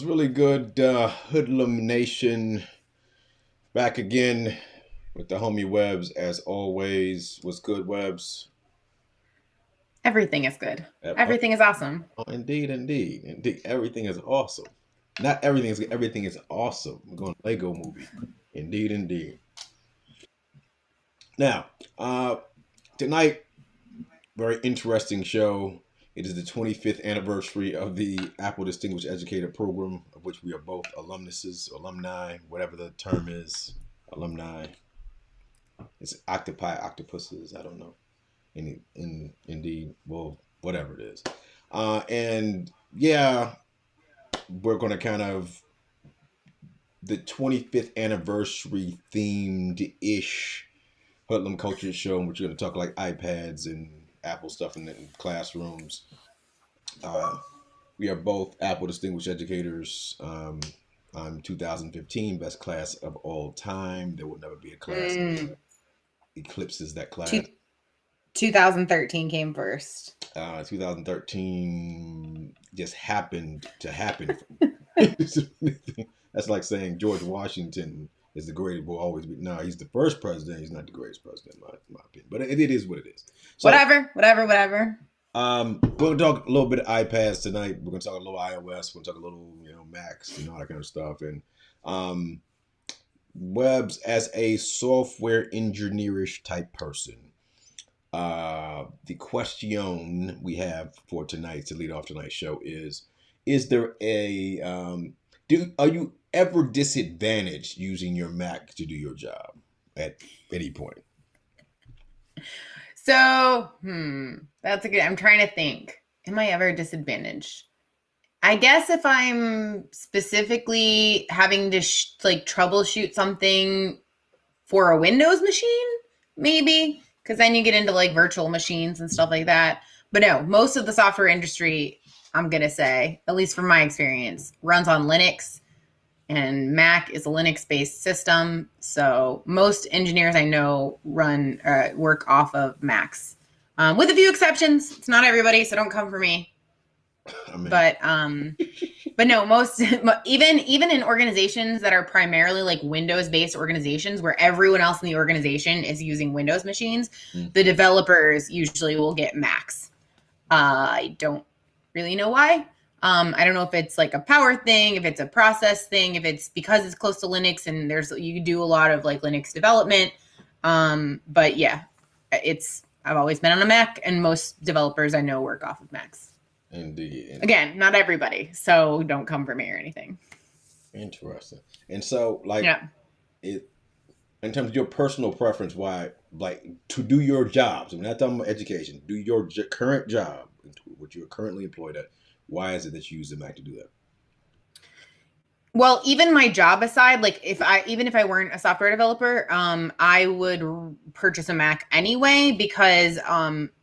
was really good. Hoodlum Nation back again with the homie Webs as always. What's good, Webs? Everything is good. Oh, Everything is awesome. indeed. Everything is awesome. Not everything is good. Everything is awesome. We're going Lego movie. Indeed. Now, tonight, very interesting show. It is the 25th anniversary of the Apple Distinguished Educator Program, of which we are both alumnuses, alumni, whatever the term is, alumni. It's octopi, octopuses. I don't know. Indeed, well, whatever it is. And yeah, we're going to kind of the 25th anniversary themed ish Hoodlum Culture show, in which we're going to talk like iPads and Apple stuff in classrooms. Uh, we are both Apple Distinguished Educators. I'm 2015 best class of all time. There will never be a class Mm, eclipses that class. two, 2013 came first. 2013 just happened to happen. That's like saying George Washington is the greatest. Will always be. No, he's the first president. He's not the greatest president, in my opinion. But it is what it is. So, Whatever. we're gonna talk a little bit of iPads tonight. We're gonna talk a little iOS. We're gonna talk a little, Macs and all that kind of stuff. And um, Webs as a software engineerish type person. The question we have for tonight to lead off tonight's show is there a do are you ever disadvantaged using your Mac to do your job at any point? So, that's a good. I'm trying to think. Am I ever disadvantaged? I guess if I'm specifically having to like troubleshoot something for a Windows machine, maybe, because then you get into like virtual machines and stuff like that. But no, most of the software industry, I'm going to say, at least from my experience, runs on Linux, and Mac is a Linux based system. So most engineers I know work off of Macs, with a few exceptions. It's not everybody, so don't come for me. I mean, But no, most even in organizations that are primarily like Windows based organizations where everyone else in the organization is using Windows machines, mm, the developers usually will get Macs. I don't really know why. I don't know if it's like a power thing, if it's a process thing, if it's because it's close to Linux and you do a lot of like Linux development. But yeah, I've always been on a Mac, and most developers I know work off of Macs. indeed, Again, not everybody, so don't come for me or anything. interesting. And so, like, Yeah. it in terms of your personal preference, why like to do your jobs? I'm not talking about education. Do your current job, what you're currently employed at. Why is it that you use the Mac to do that? Well, even my job aside, like even if I weren't a software developer, I would purchase a Mac anyway because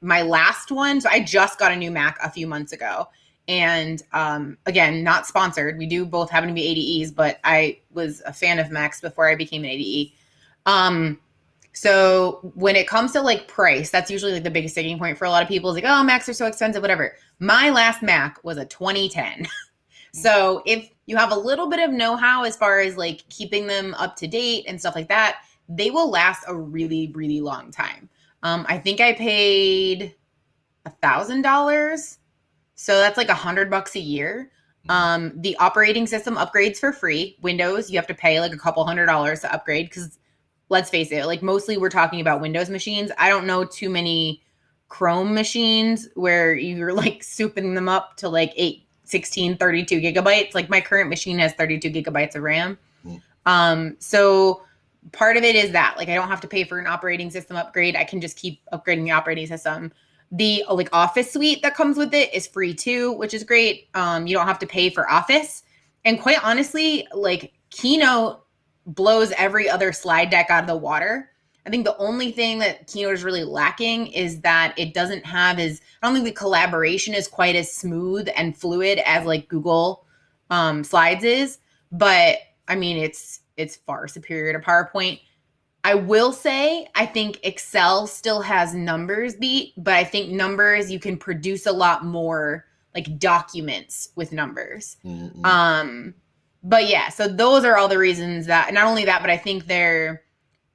my last one, so I just got a new Mac a few months ago. And again, not sponsored. We do both happen to be ADEs, but I was a fan of Macs before I became an ADE. So when it comes to like price, that's usually like the biggest sticking point for a lot of people. Is like, oh, Macs are so expensive, whatever. My last Mac was a 2010. So if you have a little bit of know-how as far as like keeping them up to date and stuff like that, they will last a really, really long time. I think I paid $1,000, so that's like $100 a year. Mm. The operating system upgrades for free. Windows, you have to pay like a couple $100 to upgrade because let's face it, like mostly we're talking about Windows machines. I don't know too many Chrome machines where you're like souping them up to like 8, 16, 32 gigabytes. Like my current machine has 32 gigabytes of RAM. Mm. So part of it is that like I don't have to pay for an operating system upgrade. I can just keep upgrading the operating system. The like Office suite that comes with it is free too, which is great. You don't have to pay for Office. And quite honestly, like Keynote blows every other slide deck out of the water. I think the only thing that Keynote is really lacking is that it doesn't have I don't think the collaboration is quite as smooth and fluid as like Google Slides is. But I mean, it's far superior to PowerPoint. I will say, I think Excel still has numbers beat, but I think numbers you can produce a lot more. like documents with numbers. Mm-hmm. But yeah, so those are all the reasons that, not only that, but I think they're,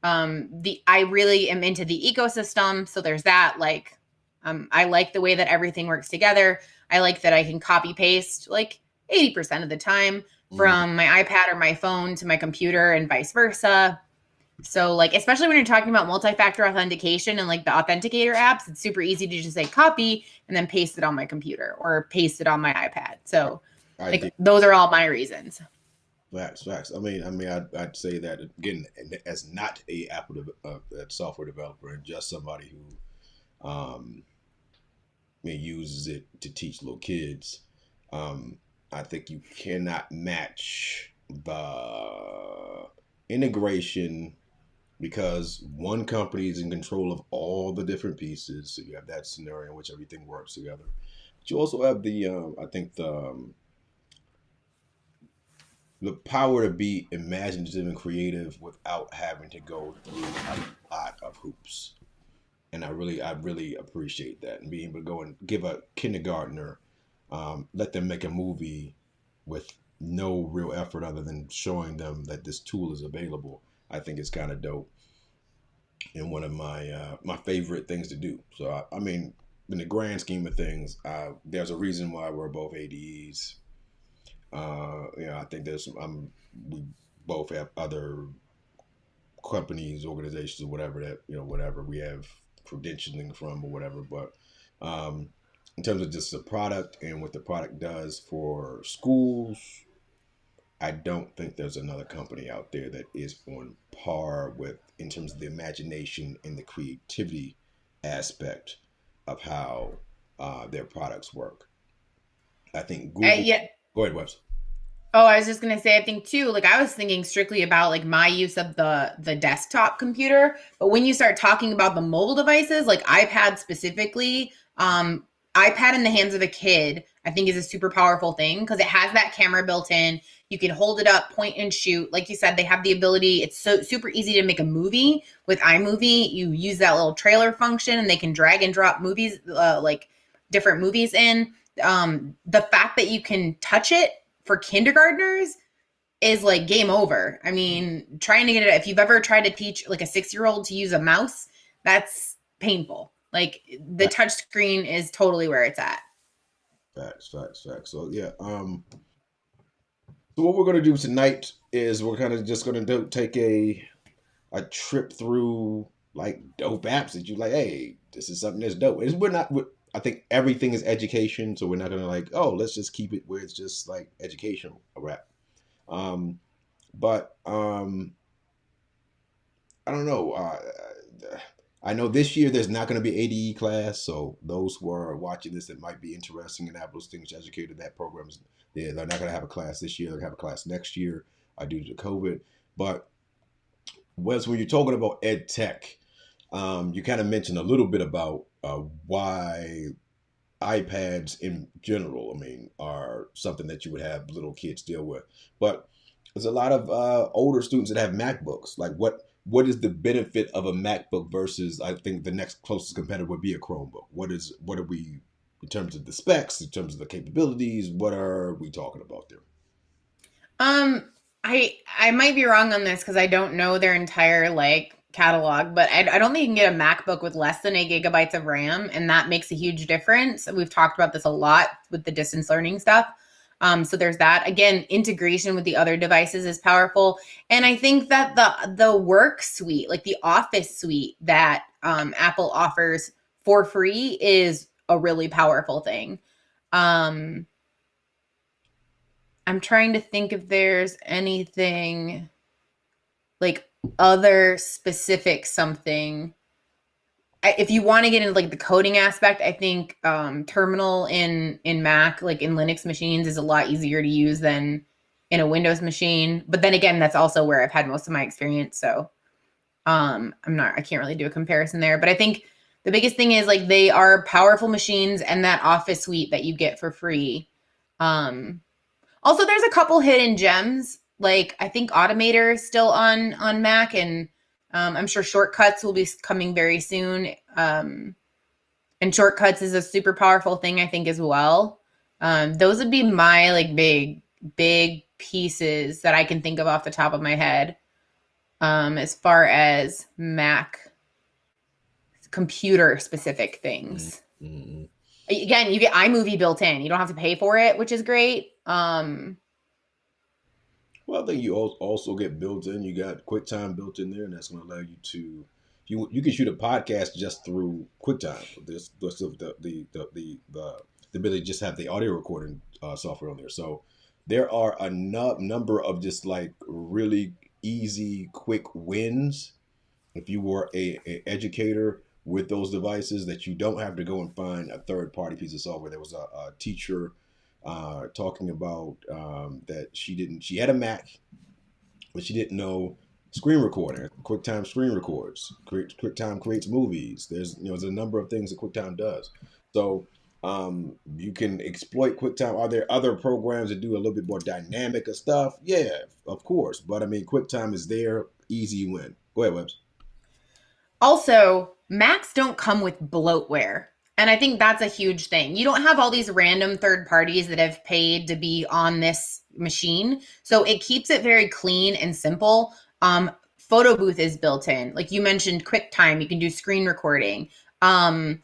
I really am into the ecosystem. So there's that, like, I like the way that everything works together. I like that I can copy paste like 80% of the time from my iPad or my phone to my computer and vice versa. So like, especially when you're talking about multi-factor authentication and like the authenticator apps, it's super easy to just say copy and then paste it on my computer or paste it on my iPad. So like, those are all my reasons. Facts. I'd say that again, as not a software developer and just somebody who uses it to teach little kids. I think you cannot match the integration because one company is in control of all the different pieces. So you have that scenario in which everything works together. But you also have I think the power to be imaginative and creative without having to go through a lot of hoops. And I really appreciate that, and being able to go and give a kindergartner, let them make a movie with no real effort other than showing them that this tool is available. I think it's kind of dope, and one of my favorite things to do. So I mean, in the grand scheme of things, there's a reason why we're both ADEs. I think we both have other companies, organizations, or whatever that whatever we have credentialing from or whatever. But in terms of just the product and what the product does for schools, I don't think there's another company out there that is on par with in terms of the imagination and the creativity aspect of how their products work. I think Google. Yeah. Go ahead, Webs. Oh, I was just gonna say, I think too, like I was thinking strictly about like my use of the desktop computer, but when you start talking about the mobile devices, like iPad specifically, iPad in the hands of a kid, I think is a super powerful thing because it has that camera built in. You can hold it up, point and shoot. Like you said, they have the ability. It's so super easy to make a movie with iMovie. You use that little trailer function, and they can drag and drop movies, like different movies in. The fact that you can touch it for kindergartners is like game over. I mean, trying to get it, if you've ever tried to teach like a 6-year-old to use a mouse, that's painful. Like the touch screen is totally where it's at. Facts. So yeah, so what we're gonna do tonight is we're kind of just gonna take a trip through like dope apps that you like. Hey, this is something that's dope. We're not. I think everything is education, so we're not gonna like. Oh, let's just keep it where it's just like educational rap. But I don't know. I know this year there's not going to be ADE class, so those who are watching this that might be interested in Apple Distinguished Educator, that program's they're not going to have a class this year. They're going to have a class next year due to COVID. But Wes, when you're talking about ed tech, you kind of mentioned a little bit about why iPads in general, I mean, are something that you would have little kids deal with. But there's a lot of older students that have MacBooks. Like, what is the benefit of a MacBook versus, I think the next closest competitor would be a Chromebook? What are we in terms of the specs, in terms of the capabilities? What are we talking about there? I might be wrong on this because I don't know their entire like catalog, but I don't think you can get a MacBook with less than 8 GB of RAM, and that makes a huge difference. We've talked about this a lot with the distance learning stuff. So there's that. Again, integration with the other devices is powerful, and I think that the work suite, like the Office suite that Apple offers for free, is a really powerful thing. I'm trying to think if there's anything like other specific something. If you want to get into like the coding aspect, I think terminal in Mac, like in Linux machines, is a lot easier to use than in a Windows machine. But then again, that's also where I've had most of my experience. So I can't really do a comparison there. But I think the biggest thing is like they are powerful machines, and that Office suite that you get for free. Also, there's a couple hidden gems. Like I think Automator is still on Mac, and I'm sure Shortcuts will be coming very soon. And Shortcuts is a super powerful thing, I think, as well. Those would be my like big pieces that I can think of off the top of my head. As far as Mac computer specific things. Mm-hmm. Again, you get iMovie built in. You don't have to pay for it, which is great. Well, I think you also get built in. You got QuickTime built in there, and that's going to allow you to you can shoot a podcast just through QuickTime. There's the ability to just have the audio recording software on there. So there are a number of just like really easy, quick wins if you were a educator with those devices that you don't have to go and find a third party piece of software. There was a teacher talking about that she had a Mac, but she didn't know screen recording. QuickTime screen records. QuickTime creates movies. There's a number of things that QuickTime does. So you can exploit QuickTime. Are there other programs that do a little bit more dynamic of stuff? Yeah, of course. But I mean, QuickTime is there. Easy win. Go ahead, Webs. Also, Macs don't come with bloatware. And I think that's a huge thing. You don't have all these random third parties that have paid to be on this machine. So it keeps it very clean and simple. Photo booth is built in. Like you mentioned, QuickTime, you can do screen recording. Was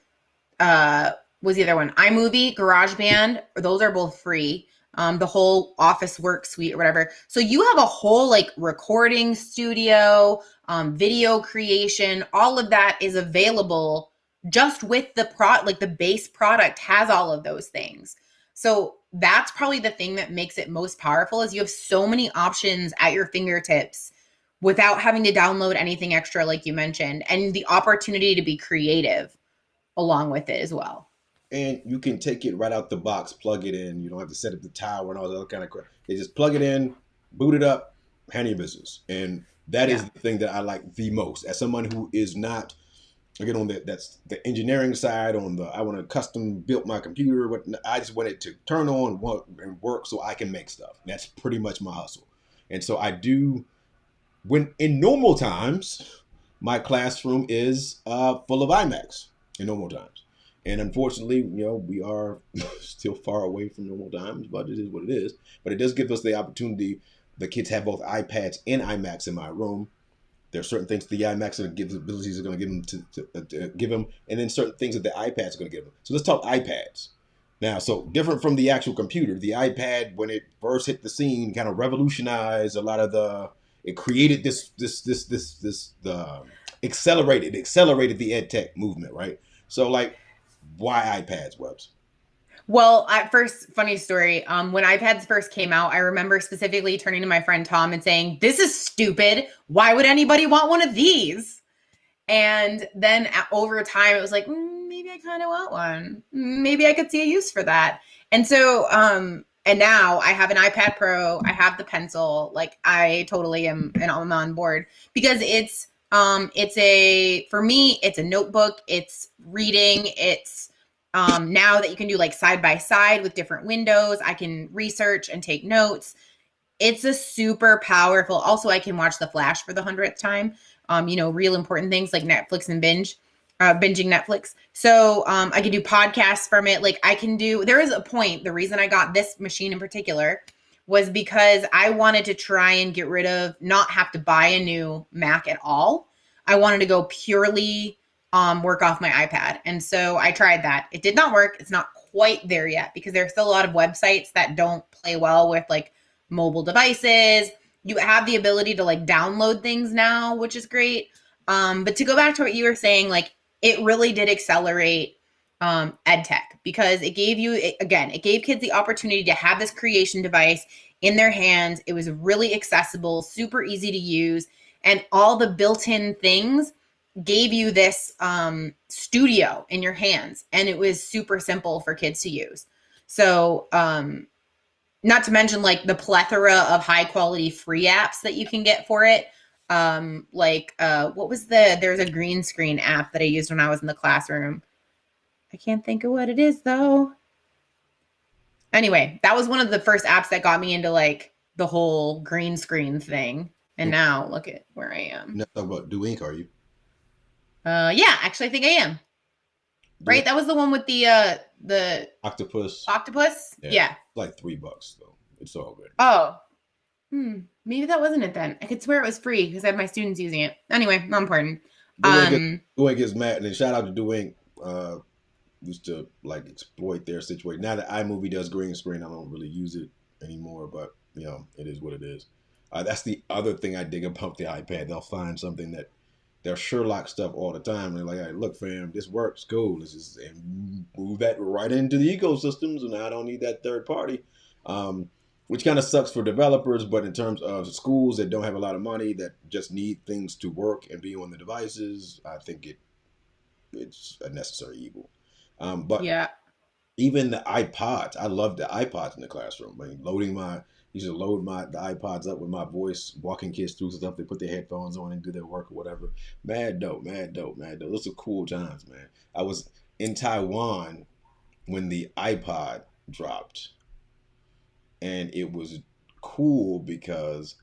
the other one iMovie, GarageBand? Those are both free. The whole Office Work suite or whatever. So you have a whole like recording studio, video creation. All of that is available just with the base product has all of those things. So that's probably the thing that makes it most powerful is you have so many options at your fingertips without having to download anything extra like you mentioned, and the opportunity to be creative along with it as well. And you can take it right out the box, plug it in. You don't have to set up the tower and all that other kind of crap. They just plug it in, boot it up, handle your business. And that is the thing that I like the most. As someone who is not, again, that's the engineering side. I want to custom build my computer. But I just want it to turn on and work so I can make stuff. That's pretty much my hustle. And so I do. When in normal times, my classroom is full of iMacs in normal times. And unfortunately, we are still far away from normal times, but it is what it is. But it does give us the opportunity. The kids have both iPads and iMacs in my room. There are certain things the iMacs are going to give, abilities are going to give them to give them, and then certain things that the iPads are going to give them. So let's talk iPads. Now, so different from the actual computer, the iPad, when it first hit the scene, kind of revolutionized a lot of it created accelerated the ed tech movement, right? So like, why iPads, Webs? Well, at first, funny story. When iPads first came out, I remember specifically turning to my friend Tom and saying, "This is stupid. Why would anybody want one of these?" And then over time, it was like, maybe I kind of want one. Maybe I could see a use for that. And so, and now I have an iPad Pro. I have the pencil. Like I totally am, and I'm on board because for me, it's a notebook. It's reading. It's now that you can do like side by side with different windows, I can research and take notes. It's a super powerful. Also, I can watch The Flash for the 100th time. Real important things like Netflix and binging Netflix. So I can do podcasts from it. Like there is a point. The reason I got this machine in particular was because I wanted to try and get rid of, not have to buy a new Mac at all. I wanted to go purely work off my iPad. And so I tried that. It did not work. It's not quite there yet because there's still a lot of websites that don't play well with like mobile devices. You have the ability to like download things now, which is great. But to go back to what you were saying, like it really did accelerate ed tech because it gave kids the opportunity to have this creation device in their hands. It was really accessible, super easy to use, and all the built-in things gave you this studio in your hands, and it was super simple for kids to use. So not to mention like the plethora of high quality free apps that you can get for it. There's a green screen app that I used when I was in the classroom. I can't think of what it is though. Anyway, that was one of the first apps that got me into like the whole green screen thing. And now look at where I am. You're not talking about Do Ink, are you? Yeah, actually I think I am. Yeah, Right? That was the one with the octopus. octopus. Yeah, Yeah. like $3 though. It's all good. Oh, maybe that wasn't it then. I could swear it was free because I had my students using it. Anyway, not important. Um, Duane gets mad, and then shout out to Duane. Used to like exploit their situation. Now that iMovie does green screen, I don't really use it anymore. But it is what it is. That's the other thing I dig about the iPad. They'll find something that they'll Sherlock stuff all the time. And they're like, hey, look, fam, this works. Cool. Let's just move that right into the ecosystems, and I don't need that third party. Which kind of sucks for developers, but in terms of schools that don't have a lot of money that just need things to work and be on the devices, I think it's a necessary evil. But yeah. even the iPods, I love the iPods in the classroom. I mean, used to load the iPods up with my voice, walking kids through stuff. They put their headphones on and do their work or whatever. Mad dope, mad dope, mad dope. Those are cool times, man. I was in Taiwan when the iPod dropped, and it was cool because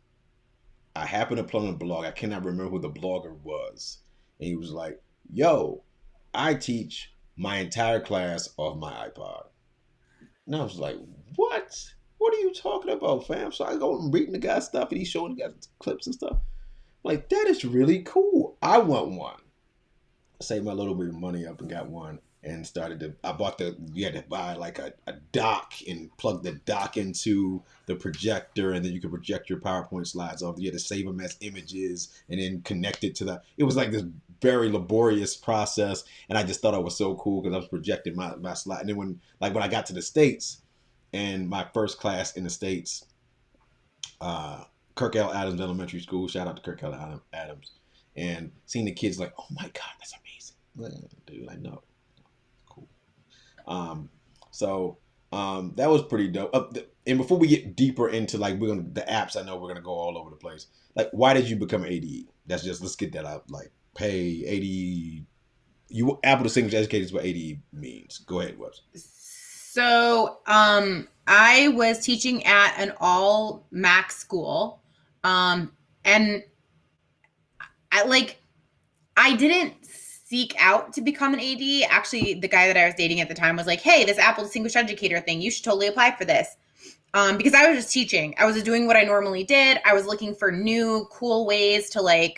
I happened to play on a blog. I cannot remember who the blogger was, and he was like, "Yo, I teach my entire class off my iPod." And I was like, what? What are you talking about, fam? So I go and reading the guy's stuff and he's showing the guys clips and stuff. Like, that is really cool. I want one. I saved my little bit of money up and got one and you had to buy like a dock and plug the dock into the projector, and then you could project your PowerPoint slides off. You had to save them as images and then connect it to it was like this very laborious process. And I just thought it was so cool because I was projecting my slide. And then when I got to the States, and my first class in the States, uh, Kirk L. Adams Elementary School. Shout out to Kirk L. Adams. And seeing the kids like, oh my God, that's amazing. Dude, I know. Cool. Um, so that was pretty dope. And before we get deeper into the apps, I know we're gonna go all over the place. Like, why did you become ADE? Let's get that out. Like, pay ADE. You Apple Distinguished Educator is what ADE means. Go ahead, Webster. So, I was teaching at an all Mac school, and I didn't seek out to become an AD. Actually, the guy that I was dating at the time was like, "Hey, this Apple Distinguished Educator thing, you should totally apply for this." Because I was just teaching. I was doing what I normally did. I was looking for new, cool ways to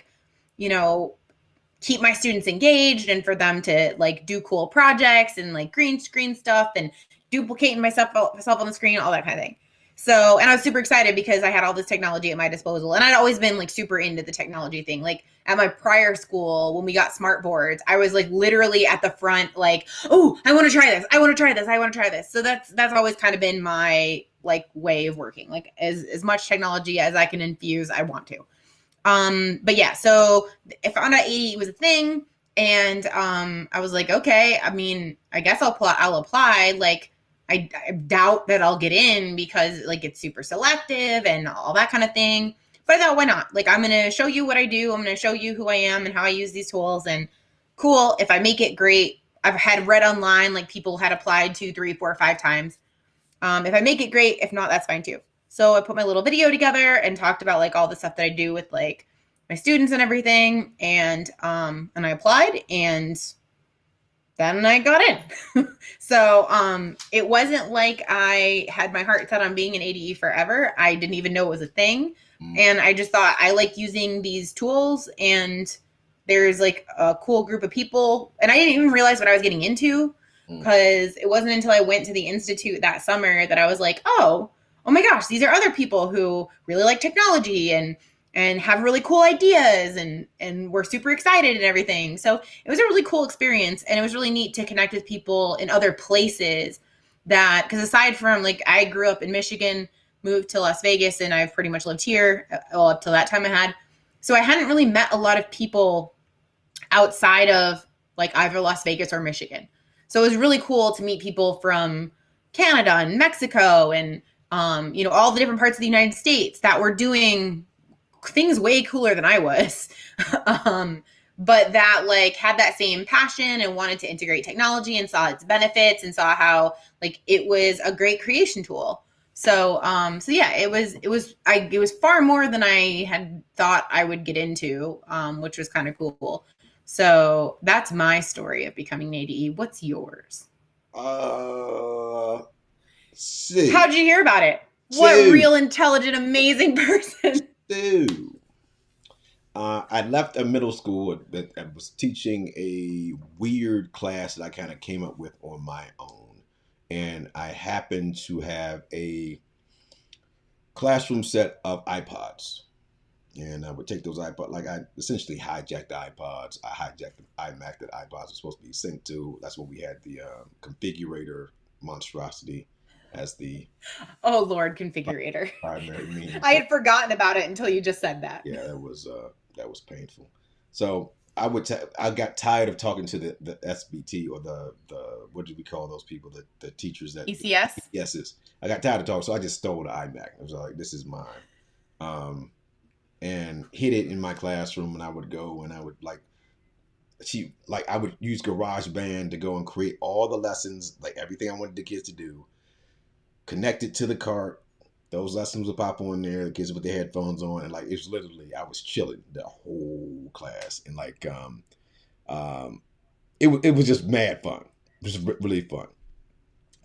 keep my students engaged and for them to do cool projects and green screen stuff and duplicating myself on the screen, all that kind of thing. So, and I was super excited because I had all this technology at my disposal, and I'd always been super into the technology thing. Like at my prior school, when we got smart boards, I was literally at the front, oh, I want to try this. I want to try this. I want to try this. So that's always kind of been my way of working. As much technology as I can infuse, I want to. But yeah, so I found out ADE was a thing, and I was like, okay, I mean, I guess I'll apply. I doubt that I'll get in because it's super selective and all that kind of thing. But I thought, why not? I'm going to show you what I do. I'm going to show you who I am and how I use these tools. And cool, if I make it, great. I've had read online people had applied 2, 3, 4, 5 times. If I make it, great. If not, that's fine too. So I put my little video together and talked about all the stuff that I do with my students and everything. And I applied, and then I got in. So it wasn't like I had my heart set on being an ADE forever. I didn't even know it was a thing. And I just thought I like using these tools, and there's a cool group of people. And I didn't even realize what I was getting into, because it wasn't until I went to the Institute that summer that I was like, oh my gosh, these are other people who really like technology and have really cool ideas and we're super excited and everything. So it was a really cool experience, and it was really neat to connect with people in other places because aside from I grew up in Michigan, moved to Las Vegas, and I've pretty much lived here up till that time I had. So I hadn't really met a lot of people outside of either Las Vegas or Michigan. So it was really cool to meet people from Canada and Mexico and all the different parts of the United States that were doing things way cooler than I was. But that had that same passion and wanted to integrate technology and saw its benefits and saw how it was a great creation tool. So yeah, it was far more than I had thought I would get into, which was kind of cool. So that's my story of becoming an ADE. What's yours? Uh, see, How'd you hear about it? What two, real intelligent, amazing person? two. I left a middle school that I was teaching a weird class that I kind of came up with on my own. And I happened to have a classroom set of iPods. And I would take those iPods, like I essentially hijacked the iPods. I hijacked the iMac that iPods were supposed to be synced to. That's when we had the configurator monstrosity as the Oh Lord, configurator. primary means. I had forgotten about it until you just said that. Yeah, that was painful. So I got tired of talking to the SBT or the what do we call those people, the teachers that ECS? yeses. I got tired of talking, so I just stole the iMac. I was like, this is mine, and hid it in my classroom. And I would go and I would I would use GarageBand to go and create all the lessons, like everything I wanted the kids to do, connect it to the cart. Those lessons would pop on there. The kids with their headphones on, and like it's literally, I was chilling the whole class, and um, it was just mad fun. It was really fun.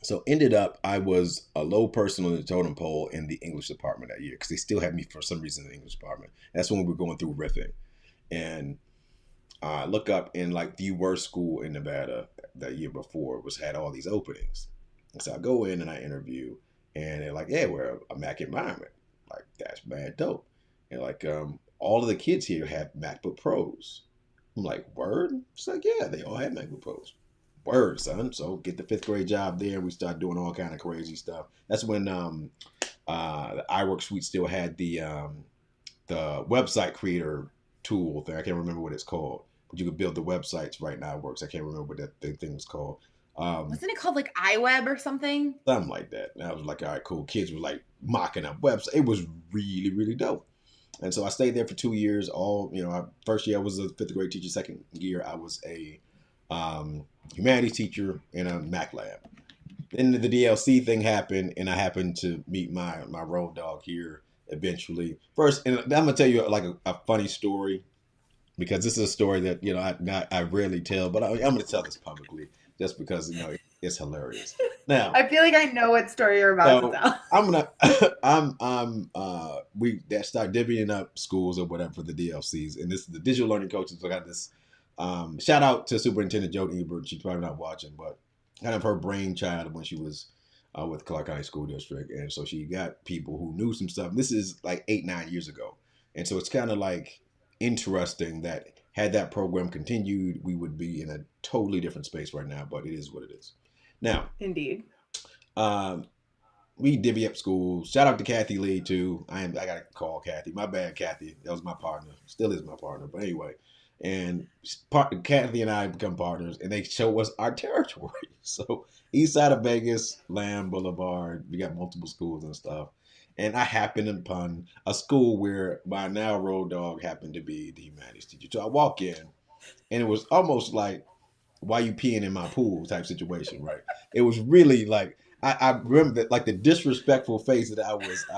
So ended up, I was a low person on the totem pole in the English department that year because they still had me for some reason in the English department. That's when we were going through riffing, and I look up in like the worst school in Nevada that year before was had all these openings. And so I go in and I interview, and they're like, "Yeah, we're a Mac environment." Like that's mad dope. And like all of the kids here have MacBook Pros. I'm like, "Word?" It's like, "Yeah, they all have MacBook Pros." Word, son. So get the fifth grade job there. We start doing all kind of crazy stuff. That's when the iWork suite still had the website creator tool thing. I can't remember what it's called, but you could build the websites right now. It works. I can't remember what that thing was called. Um, Wasn't it called like iWeb or something? Something like that. And I was like, all right, cool. Kids were like mocking up websites. It was really, really dope. And so I stayed there for 2 years. First year I was a fifth grade teacher. Second year I was a humanities teacher in a Mac lab. Then the DLC thing happened, and I happened to meet my road dog here eventually. First, and I'm gonna tell you like a funny story because this is a story that I rarely tell, but I'm gonna tell this publicly just because it's hilarious. Now, I feel like I know what story you're about to so tell. I'm gonna I'm we that start divvying up schools or whatever for the DLCs, and this is the digital learning coaches. So I got this shout out to Superintendent Joe Ebert. She's probably not watching, but kind of her brainchild when she was with Clark County School District, and so she got people who knew some stuff. This is like 8-9 years ago, and so it's kind of like interesting that had that program continued, we would be in a totally different space right now. But it is what it is. Now, Indeed. um, we divvy up schools. Shout out to Kathy Lee too. I gotta call Kathy. My bad, Kathy. That was my partner. Still is my partner. But anyway, and Kathy and I become partners, and they show us our territory. So east side of Vegas, Lamb Boulevard. We got multiple schools and stuff. And I happened upon a school where my now road dog happened to be the humanities teacher. So I walk in, and it was almost like, why you peeing in my pool type situation, right? It was really like I remember that, like the disrespectful face that I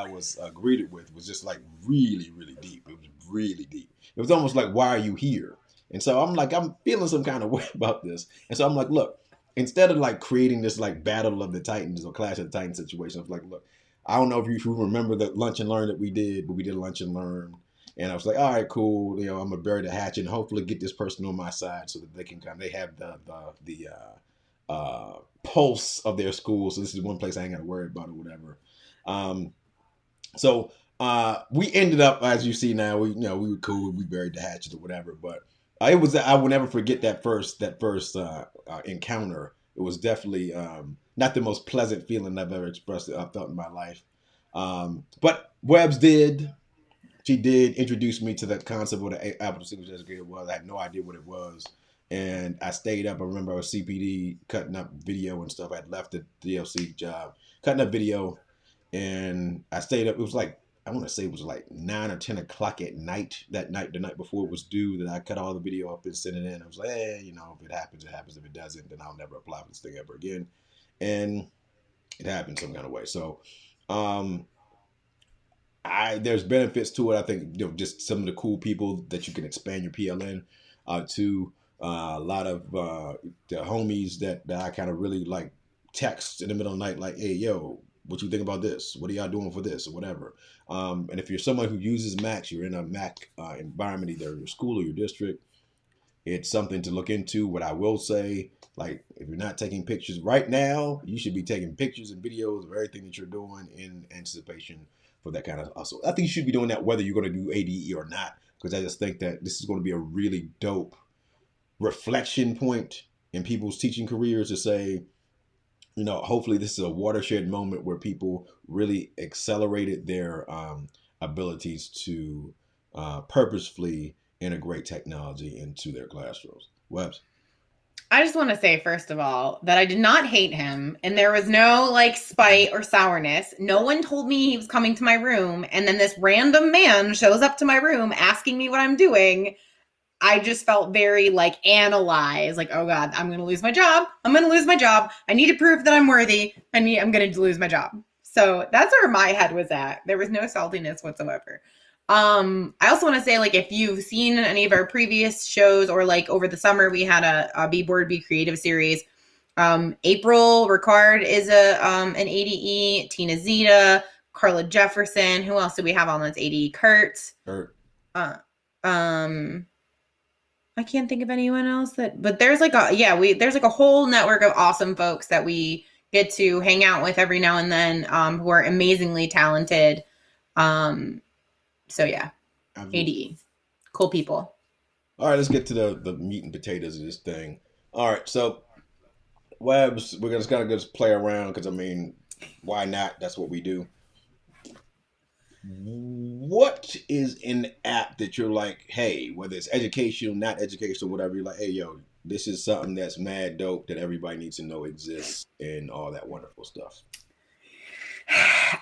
was greeted with was just like really really deep. It was really deep. It was almost like, why are you here? And so I'm like, I'm feeling some kind of way about this. And so I'm like, look, instead of like creating this like battle of the Titans or Clash of the Titans situation, I was like, look, I don't know if you remember the lunch and learn that we did, but we did lunch and learn. And I was like, all right, cool. I'm gonna bury the hatchet and hopefully get this person on my side so that they can come. They have the pulse of their school, so this is one place I ain't got to worry about or whatever. Um, so we ended up, as you see now, we were cool. We buried the hatchet or whatever. But it was I will never forget that first encounter. It was definitely not the most pleasant feeling I've ever expressed. I've felt in my life. But Webbs did. She did introduce me to that concept of what an Apple Distinguished Educator was. I had no idea what it was. And I stayed up. I remember I was CPD cutting up video and stuff. I had left the DLC job, cutting up video, and I stayed up. It was like, I want to say it was like 9 or 10 o'clock at night, the night before it was due, that I cut all the video up and sent it in. I was like, if it happens, it happens. If it doesn't, then I'll never apply for this thing ever again. And it happened some kind of way. So, um, there's benefits to it. I think just some of the cool people that you can expand your PLN. to a lot of the homies that I kind of really like text in the middle of the night, like, hey, yo, what you think about this? What are y'all doing for this or whatever? And if you're someone who uses Macs, you're in a Mac environment, either your school or your district, it's something to look into. What I will say, like, if you're not taking pictures right now, you should be taking pictures and videos of everything that you're doing in anticipation for that kind of hustle. I think you should be doing that whether you're going to do ADE or not, because I just think that this is going to be a really dope reflection point in people's teaching careers to say, hopefully this is a watershed moment where people really accelerated their abilities to purposefully integrate technology into their classrooms. Webs. I just want to say, first of all, that I did not hate him, and there was no like spite or sourness. No one told me he was coming to my room, and then this random man shows up to my room asking me what I'm doing. I just felt very like analyzed, like, oh God, I'm going to lose my job. I'm going to lose my job. I need to prove that I'm worthy. I'm going to lose my job. So that's where my head was at. There was no saltiness whatsoever. I also want to say, like, if you've seen any of our previous shows, or like over the summer, we had a Be Bored, Be Creative series. April Ricard is an ADE, Tina Zeta, Carla Jefferson. Who else do we have on this ADE? Kurt. I can't think of anyone else but there's like there's like a whole network of awesome folks that we get to hang out with every now and then, who are amazingly talented. So yeah, ADE, cool people. All right, let's get to the meat and potatoes of this thing. All right, so Webs, we're just gonna just play around because I mean, why not? That's what we do. What is an app that you're like, hey, whether it's educational, not educational, whatever, you're like, hey, yo, this is something that's mad dope that everybody needs to know exists and all that wonderful stuff?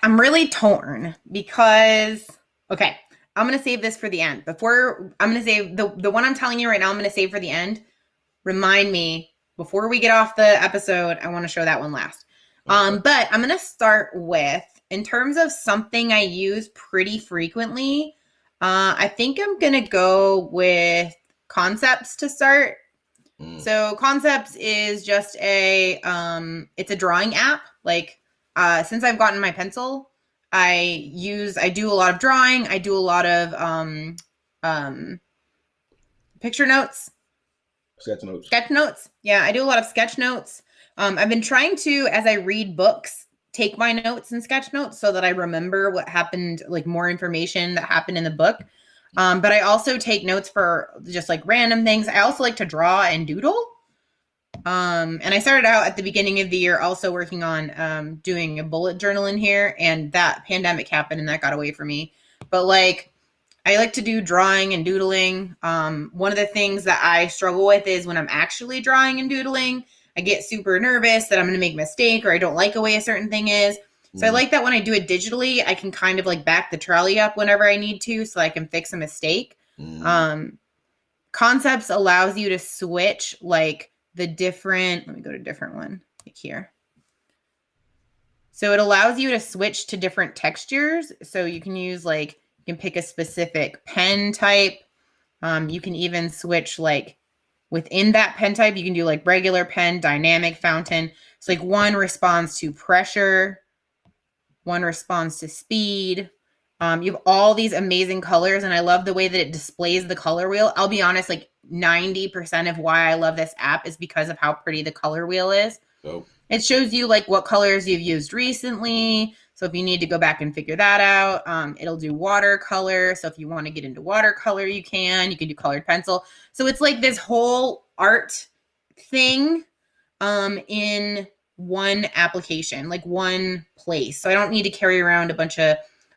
I'm really torn because, okay, I'm going to save this for the end. I'm going to save the one I'm telling you right now, I'm going to save for the end. Remind me before we get off the episode, I want to show that one last. Okay. But I'm going to start with, in terms of something I use pretty frequently, I think I'm going to go with Concepts to start. So Concepts is just it's a drawing app. Like, since I've gotten my pencil, I do a lot of drawing. I do a lot of picture notes. Sketch notes. Yeah, I do a lot of sketch notes. I've been trying to, as I read books, take my notes and sketch notes so that I remember what happened, like more information that happened in the book. But I also take notes for just like random things. I also like to draw and doodle. And I started out at the beginning of the year also working on doing a bullet journal in here, and that pandemic happened and that got away from me. But like, I like to do drawing and doodling. One of the things that I struggle with is when I'm actually drawing and doodling, I get super nervous that I'm going to make a mistake or I don't like the way a certain thing is. So I like that when I do it digitally, I can kind of like back the trolley up whenever I need to so I can fix a mistake. Concepts allows you to switch like the different, let me go to a different one like here. So it allows you to switch to different textures. So you can use like, you can pick a specific pen type. You can even switch like within that pen type, you can do like regular pen, dynamic, fountain. So like one responds to pressure, one responds to speed. You have all these amazing colors, and I love the way that it displays the color wheel. I'll be honest, like 90% of why I love this app is because of how pretty the color wheel is. Oh. It shows you like what colors you've used recently. So if you need to go back and figure that out, it'll do watercolor. So if you want to get into watercolor, you can do colored pencil. So it's like this whole art thing in one application, like one place. So I don't need to carry around a bunch of,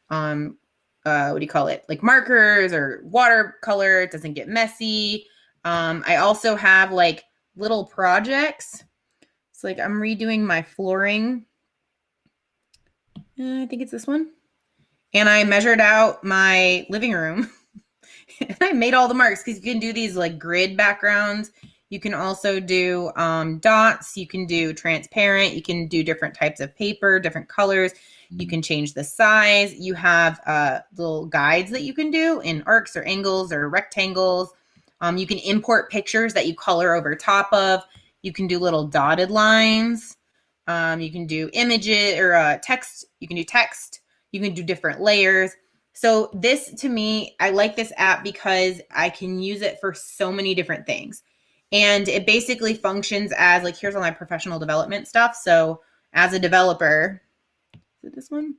what do you call it? Like markers or watercolor. It doesn't get messy. I also have like little projects. It's like I'm redoing my flooring. I think it's this one. And I measured out my living room. And I made all the marks because you can do these like grid backgrounds. You can also do dots. You can do transparent. You can do different types of paper, different colors. You can change the size. You have little guides that you can do in arcs or angles or rectangles. You can import pictures that you color over top of. You can do little dotted lines. You can do images or text. You can do text. You can do different layers. So this, to me, I like this app because I can use it for so many different things. And it basically functions as like, here's all my professional development stuff. So as a developer, is it this one?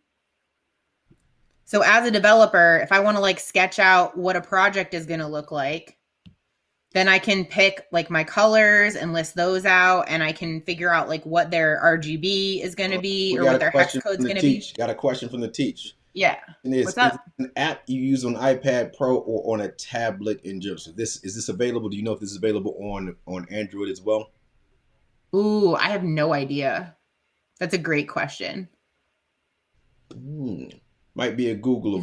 So as a developer, if I want to like sketch out what a project is going to look like, then I can pick like my colors and list those out, and I can figure out like what their RGB is going to be We or got what a their hex question code from is the going to be. teach. Got a question from the teach. Yeah. And What's is up? an app you use on iPad Pro or on a tablet in general? So this is this available? Do you know if this is available on Android as well? Ooh, I have no idea. That's a great question. Hmm. Might be a You Googleable,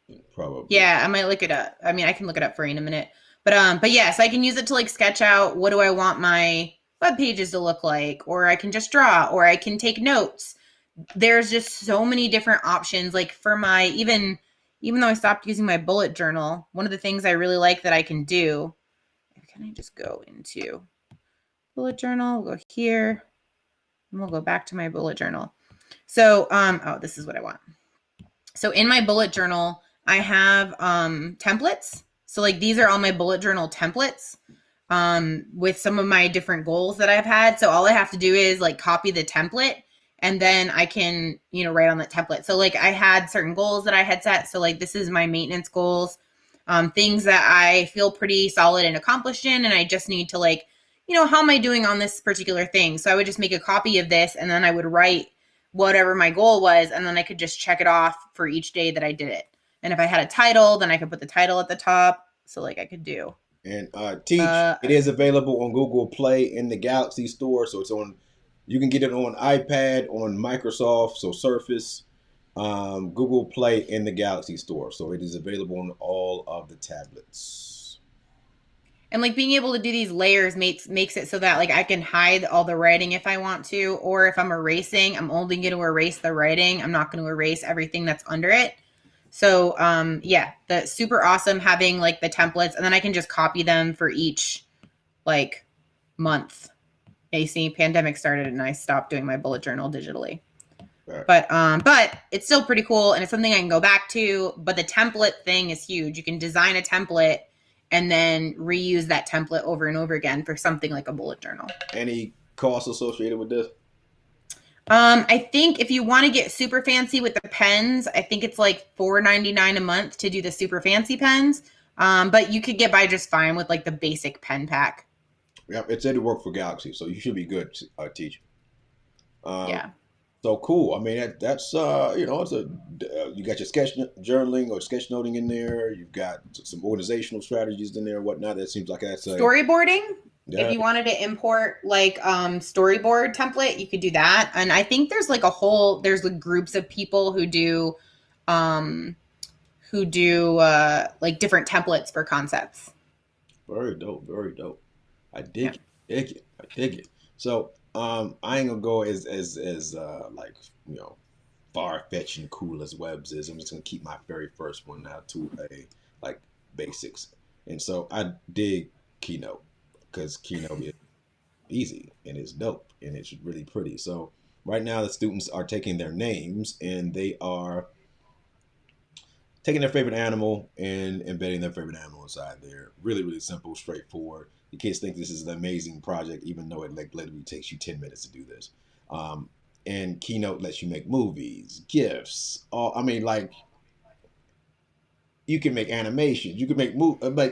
can, probably. yeah, I might look it up. I mean, I can look it up for you in a minute. But yes, I can use it to like sketch out what do I want my web pages to look like, or I can just draw, or I can take notes. There's just so many different options. Like for my even though I stopped using my bullet journal, one of the things I really like that I can do, can I just go into bullet journal, we'll go here, and we'll go back to my bullet journal. So oh, this is what I want. So in my bullet journal, I have templates. So like these are all my bullet journal templates with some of my different goals that I've had. So all I have to do is like copy the template and then I can, write on that template. So like I had certain goals that I had set. So like this is my maintenance goals, things that I feel pretty solid and accomplished in. And I just need to like, how am I doing on this particular thing? So I would just make a copy of this and then I would write whatever my goal was. And then I could just check it off for each day that I did it. And if I had a title, then I could put the title at the top. So like I could do And teach, uh, it is available on Google Play in the Galaxy Store. So it's on. You can get it on iPad, on Microsoft, so Surface, Google Play in the Galaxy Store. So it is available on all of the tablets. and like being able to do these layers makes it so that like I can hide all the writing if I want to, or if I'm erasing, I'm only going to erase the writing. I'm not going to erase everything that's under it. So yeah, the super awesome having like the templates, and then I can just copy them for each like month. AC pandemic started and I stopped doing my bullet journal digitally. Right. But it's still pretty cool and it's something I can go back to. But the template thing is huge. You can design a template and then reuse that template over and over again for something like a bullet journal. Any costs associated with this? I think if you want to get super fancy with the pens, I think it's like $4.99 a month to do the super fancy pens. But you could get by just fine with like the basic pen pack. Yep, it said to work for Galaxy, so you should be good, teach. Um, Yeah. so cool. I mean, that's it's a you got your sketch journaling or sketch noting in there. You've got some organizational strategies in there, and whatnot. That seems like that's a Storyboarding. If yeah. you wanted to import like storyboard template, you could do that. And I think there's like there's like groups of people um who do like different templates for concepts. Very dope, very dope. I Yeah. dig it, dig it, I dig it. So I ain't gonna go as like far fetched and cool as Webs is. I'm just gonna keep my very first one now to a like basics. And so I dig Keynote because Keynote is easy and it's dope and it's really pretty. So right now the students are taking their names and they are taking their favorite animal and embedding their favorite animal inside there. Really, really simple, straightforward. The kids think this is an amazing project, even though it like literally takes you 10 minutes to do this. Um, and Keynote lets you make movies, GIFs. All I mean, like you can make animations, you can make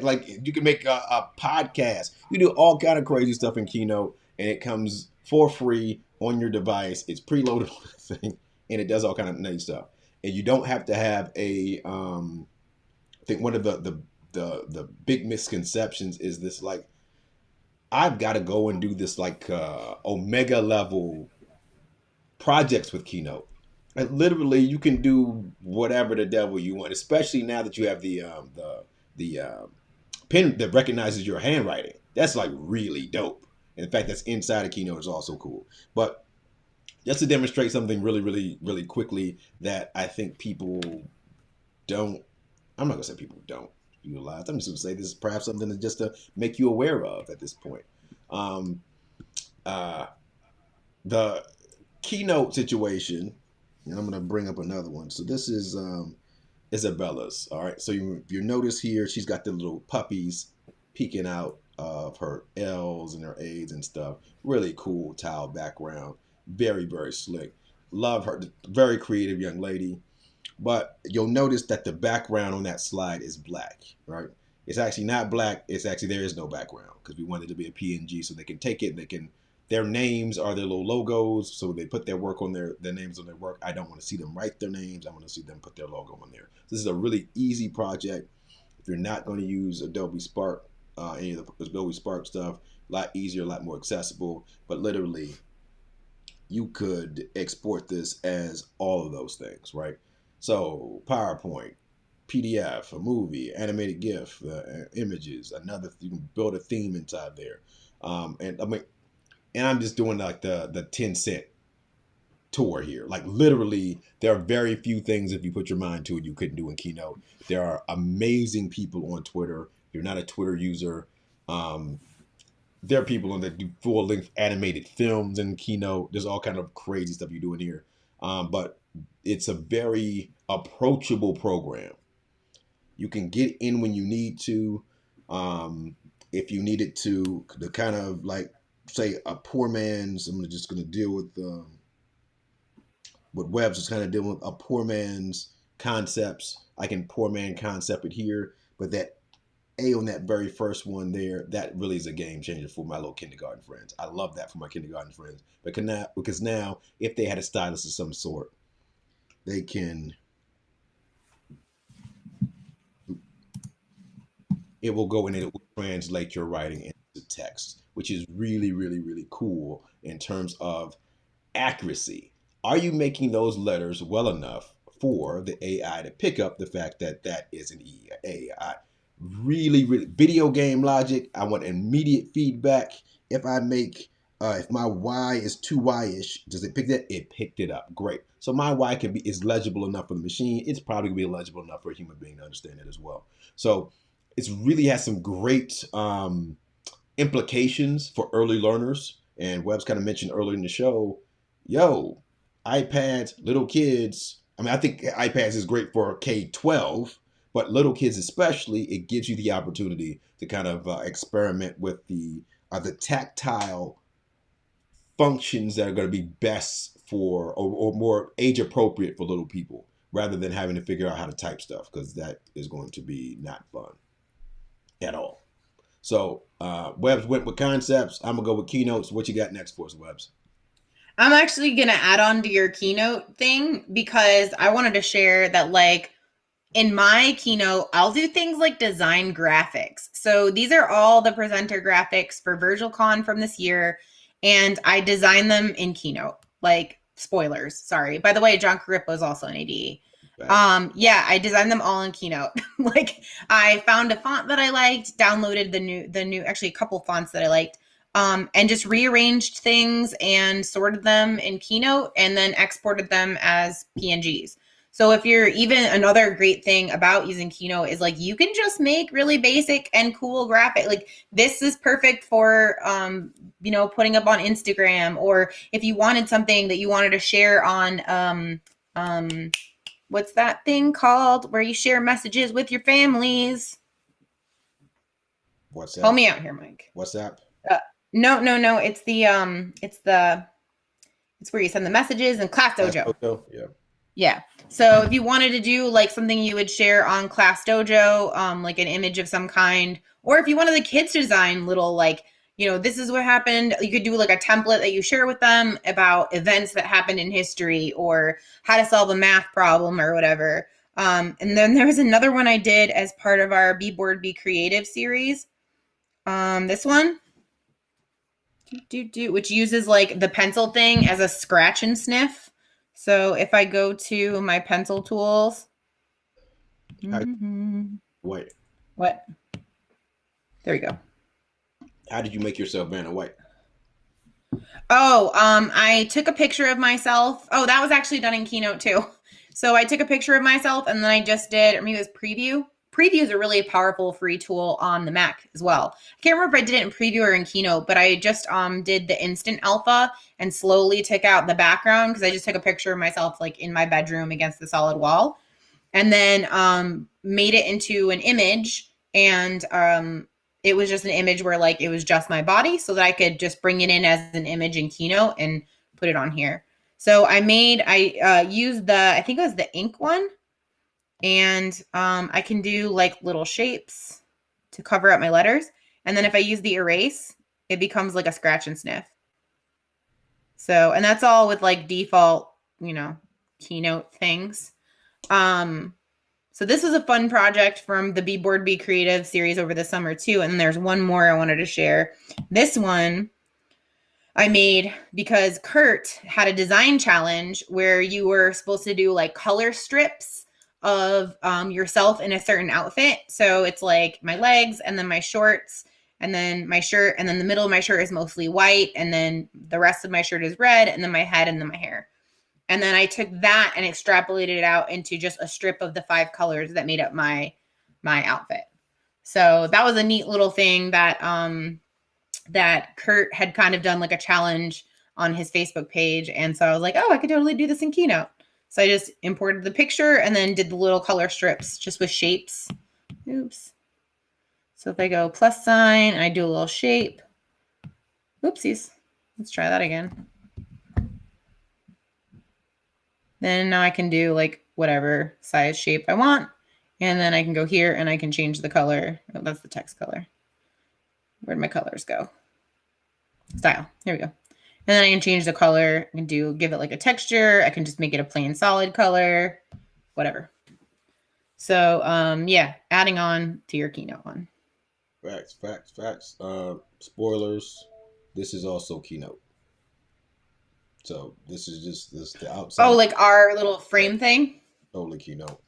like you can make a podcast. You do all kind of crazy stuff in Keynote, and it comes for free on your device. It's preloaded on the thing, and it does all kind of nice stuff. And you don't have to have a I think one of the big misconceptions is this like I've got to go and do this like omega level projects with Keynote. Like literally, you can do whatever the devil you want, especially now that you have the pen that recognizes your handwriting. That's like really dope. And the fact that's inside of Keynote is also cool. But just to demonstrate something really, really, really quickly that I think people don't. I'm not gonna say people don't. utilize. I'm just going to say this is perhaps something to just to make you aware of at this point. Um, uh, the Keynote situation, and I'm going to bring up another one. So this is Isabella's. All right. So you notice here, she's got the little puppies peeking out of her L's and her A's and stuff. Really cool tile background. Very, very slick. Love her. Very creative young lady. But you'll notice that the background on that slide is black, right? It's actually not black. It's actually, there is no background because we wanted it to be a PNG so they can take it and they can, their names are their little logos. So they put their work on their names on their work. I don't want to see them write their names. I want to see them put their logo on there. This is a really easy project. If you're not going to use Adobe Spark, any of the Adobe Spark stuff, a lot easier, a lot more accessible. But literally, you could export this as all of those things, right? So PowerPoint, PDF, a movie, animated GIF, images, another. You can build a theme inside there, and I mean, and I'm just doing like the 10-cent tour here. Like literally, there are very few things if you put your mind to it you couldn't do in Keynote. There are amazing people on Twitter. If you're not a Twitter user, um, there are people on that do full length animated films in Keynote. There's all kind of crazy stuff you do in here, but it's a very approachable program. You can get in when you need to. If you needed to kind of like say a poor man's, I'm just going to deal with what Webb's is kind of dealing with a poor man's concepts. I can poor man concept it here, but that A on that very first one there, that really is a game changer for my little kindergarten friends. I love that for my kindergarten friends because now if they had a stylus of some sort, they can, it will go and it will translate your writing into text, which is really, really, really cool in terms of accuracy. Are you making those letters well enough for the AI to pick up the fact that that is an AI? Really, really, video game logic. I want immediate feedback. If I make, if my Y is too Y-ish, does it pick that? It picked it up. Great. So my Y is legible enough for the machine. It's probably gonna be legible enough for a human being to understand it as well. So it's really has some great implications for early learners. And Webb's kind of mentioned earlier in the show, yo, iPads, little kids. I mean, I think iPads is great for K-12, but little kids especially, it gives you the opportunity to kind of experiment with the tactile functions that are going to be best for or more age appropriate for little people, rather than having to figure out how to type stuff because that is going to be not fun at all. So Webbs went with concepts. I'm gonna go with keynotes. What you got next for us, Webbs? I'm actually going to add on to your Keynote thing because I wanted to share that, like, in my Keynote, I'll do things like design graphics. So these are all the presenter graphics for VirtualCon from this year, and I design them in Keynote. Like, spoilers, sorry. By the way, John Carippo is also an ADE. Yeah, I designed them all in Keynote. Like, I found a font that I liked, downloaded the new, actually a couple fonts that I liked, and just rearranged things and sorted them in Keynote and then exported them as PNGs. So if you're even, another great thing about using Keynote is like you can just make really basic and cool graphic. Like this is perfect for putting up on Instagram, or if you wanted something that you wanted to share on what's that thing called where you share messages with your families? WhatsApp. Help me out here, Mike. WhatsApp. No. It's where you send the messages in Class Dojo. Yeah. Yeah. So if you wanted to do like something you would share on Class Dojo, like an image of some kind, or if you wanted the kids to design little like, this is what happened. You could do like a template that you share with them about events that happened in history or how to solve a math problem or whatever. And then there was another one I did as part of our Be Bored, Be Creative series. This one, which uses like the pencil thing as a scratch and sniff. So if I go to my pencil tools, White. What? There we go. How did you make yourself Vanna White? Oh, I took a picture of myself. Oh, that was actually done in Keynote too. So I took a picture of myself and then I just did, or maybe it was preview. Preview is a really powerful free tool on the Mac as well. I can't remember if I did it in Preview or in Keynote, but I just did the instant alpha and slowly took out the background because I just took a picture of myself like in my bedroom against the solid wall, and then made it into an image. And it was just an image where like it was just my body, so that I could just bring it in as an image in Keynote and put it on here. So I used I think it was the ink one. And I can do like little shapes to cover up my letters. And then if I use the erase, it becomes like a scratch and sniff. So, and that's all with like default, Keynote things. So this was a fun project from the Be Bored, Be Creative series over the summer too. And then there's one more I wanted to share. This one I made because Kurt had a design challenge where you were supposed to do like color strips of yourself in a certain outfit. So it's like my legs and then my shorts and then my shirt, and then the middle of my shirt is mostly white, and then the rest of my shirt is red, and then my head and then my hair. And then I took that and extrapolated it out into just a strip of the 5 colors that made up my outfit. So that was a neat little thing that that Kurt had kind of done like a challenge on his Facebook page. And so I was like, oh, I could totally do this in Keynote. So I just imported the picture and then did the little color strips just with shapes. Oops. So if I go plus sign and I do a little shape. Oopsies. Let's try that again. Then now I can do like whatever size shape I want. And then I can go here and I can change the color. Oh, that's the text color. Where'd my colors go? Style. Here we go. And then I can change the color and give it like a texture. I can just make it a plain solid color, whatever. So yeah, adding on to your Keynote one. Facts. Spoilers. This is also Keynote. So this is just the outside. Oh, like our little frame thing? Totally Keynote.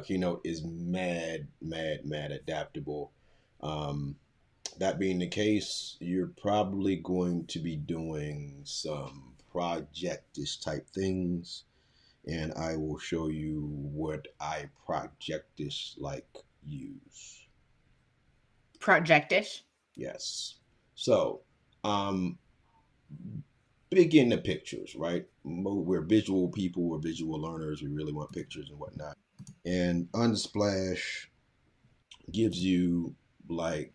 Keynote is mad adaptable. That being the case, you're probably going to be doing some projectish type things, and I will show you what I projectish like use. Projectish? Yes. So, big into pictures, right? We're visual people, we're visual learners, we really want pictures and whatnot. And Unsplash gives you like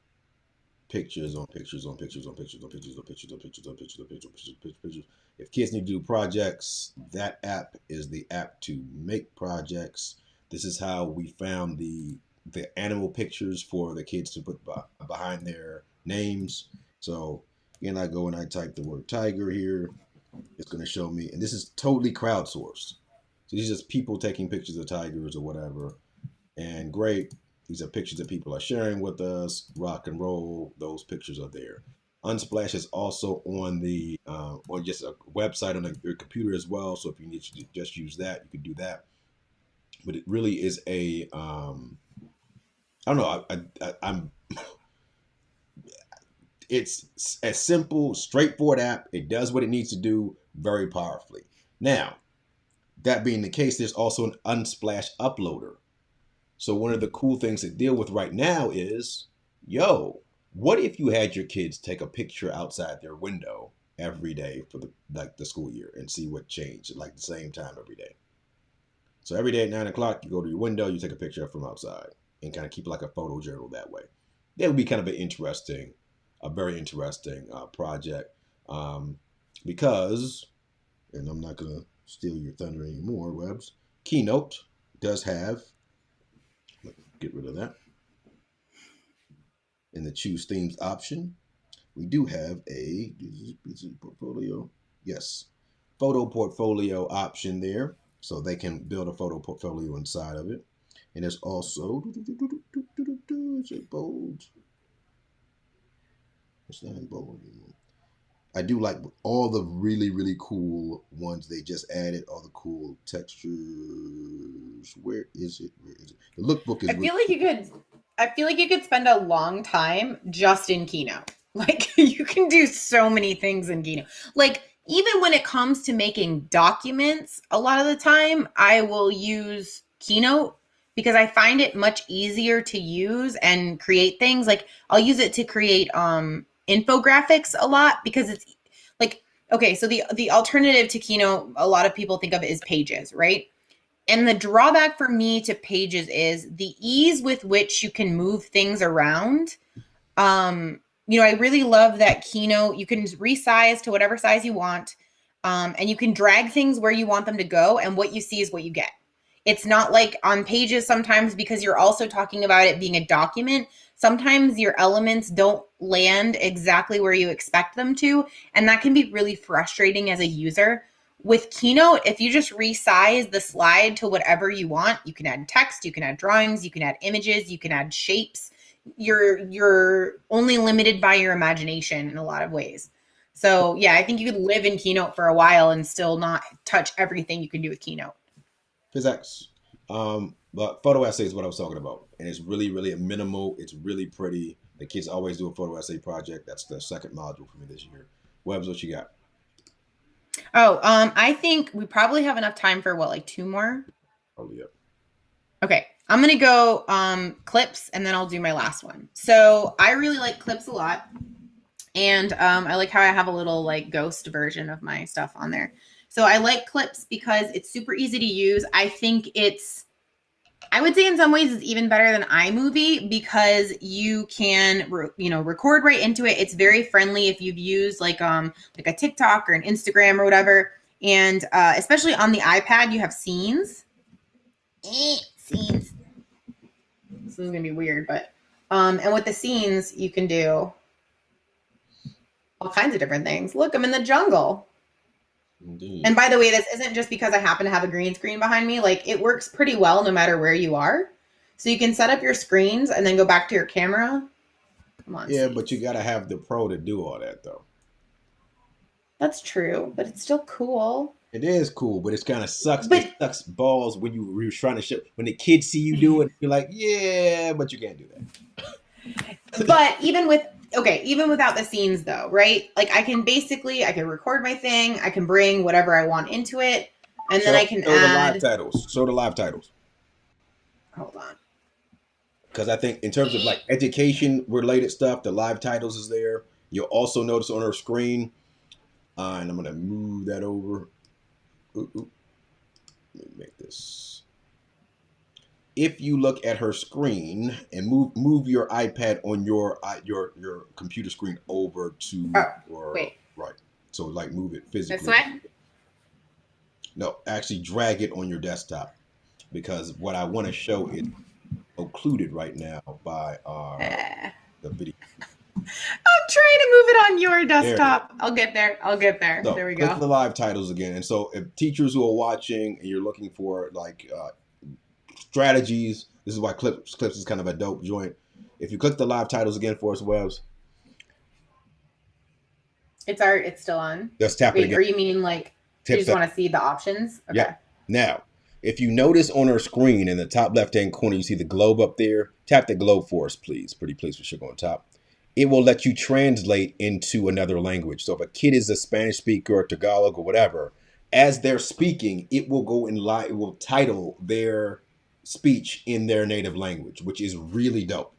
pictures on pictures on pictures on pictures on pictures on pictures on pictures on pictures on pictures on pictures. If kids need to do projects, that app is the app to make projects. This is how we found the animal pictures for the kids to put behind their names. So again, I go and I type the word tiger here. It's going to show me, and this is totally crowdsourced. So these are just people taking pictures of tigers or whatever. And great. These are pictures that people are sharing with us. Rock and roll. Those pictures are there. Unsplash is also on the or just a website on your computer as well. So if you need to just use that, you can do that. But it really is a I don't know. I'm. It's a simple, straightforward app. It does what it needs to do very powerfully. Now, that being the case, there's also an Unsplash uploader. So one of the cool things to deal with right now is, what if you had your kids take a picture outside their window every day for the school year and see what changed at like the same time every day? So every day at 9 o'clock, you go to your window, you take a picture from outside and kind of keep like a photo journal that way. That would be kind of a very interesting project because, and I'm not going to steal your thunder anymore, Webs, Keynote does have, get rid of that. In the choose themes option, we do have a portfolio. Yes, photo portfolio option there. So they can build a photo portfolio inside of it. And there's also, is it bold? It's not in bold anymore. I do like all the really, really cool ones they just added, all the cool textures. Where is it? The lookbook is I feel like you could spend a long time just in Keynote. Like you can do so many things in Keynote. Like even when it comes to making documents, a lot of the time I will use Keynote because I find it much easier to use and create things. Like I'll use it to create infographics a lot because it's like, okay, so the alternative to Keynote a lot of people think of is Pages, right? And the drawback for me to Pages is the ease with which you can move things around. I really love that Keynote. You can resize to whatever size you want. And you can drag things where you want them to go. And what you see is what you get. It's not like on Pages sometimes, because you're also talking about it being a document. Sometimes your elements don't land exactly where you expect them to. And that can be really frustrating as a user. With Keynote, if you just resize the slide to whatever you want, you can add text, you can add drawings, you can add images, you can add shapes. You're only limited by your imagination in a lot of ways. So yeah, I think you could live in Keynote for a while and still not touch everything you can do with Keynote. Physics. But photo essay is what I was talking about, and it's really, really a minimal. It's really pretty. The kids always do a photo essay project. That's the second module for me this year. Webbs, what you got? Oh, I think we probably have enough time for like 2 more. Oh, yeah. Okay, I'm gonna go clips, and then I'll do my last one. So I really like clips a lot, and I like how I have a little like ghost version of my stuff on there. So I like clips because it's super easy to use. I think I would say in some ways it's even better than iMovie because you can, record right into it. It's very friendly if you've used like a TikTok or an Instagram or whatever. And especially on the iPad, you have scenes. Scenes. This is gonna be weird, but and with the scenes, you can do all kinds of different things. Look, I'm in the jungle. Indeed. And by the way, this isn't just because I happen to have a green screen behind me. Like it works pretty well no matter where you are. So you can set up your screens and then go back to your camera. Come on. Yeah, but you got to have the pro to do all that though. That's true, but it's still cool. It is cool, but it kind of sucks. It sucks balls when you're trying to show. When the kids see you do it, you're like, yeah, but you can't do that. But even without the scenes though, right? Like I can record my thing. I can bring whatever I want into it. And then I can add the live titles. Show the live titles. Hold on. Because I think in terms of like education related stuff, the live titles is there. You'll also notice on her screen, and I'm going to move that over. Let me make this. If you look at her screen and move your iPad on your computer screen over to right. So like move it physically. This way? No, actually drag it on your desktop because what I want to show is occluded right now by the video. I'm trying to move it on your desktop. I'll get there. So, there we go. Click the live titles again. And so if teachers who are watching and you're looking for like strategies, this is why clips is kind of a dope joint. If you click the live titles again for us, Webbs. It's still on. Just tap it again. Or you mean like you just want to see the options? Okay. Yeah. Now, if you notice on our screen in the top left-hand corner, you see the globe up there. Tap the globe for us, please. Pretty please for sugar on top. It will let you translate into another language. So if a kid is a Spanish speaker or Tagalog or whatever, as they're speaking, it will go in live. It will title their speech in their native language, which is really dope.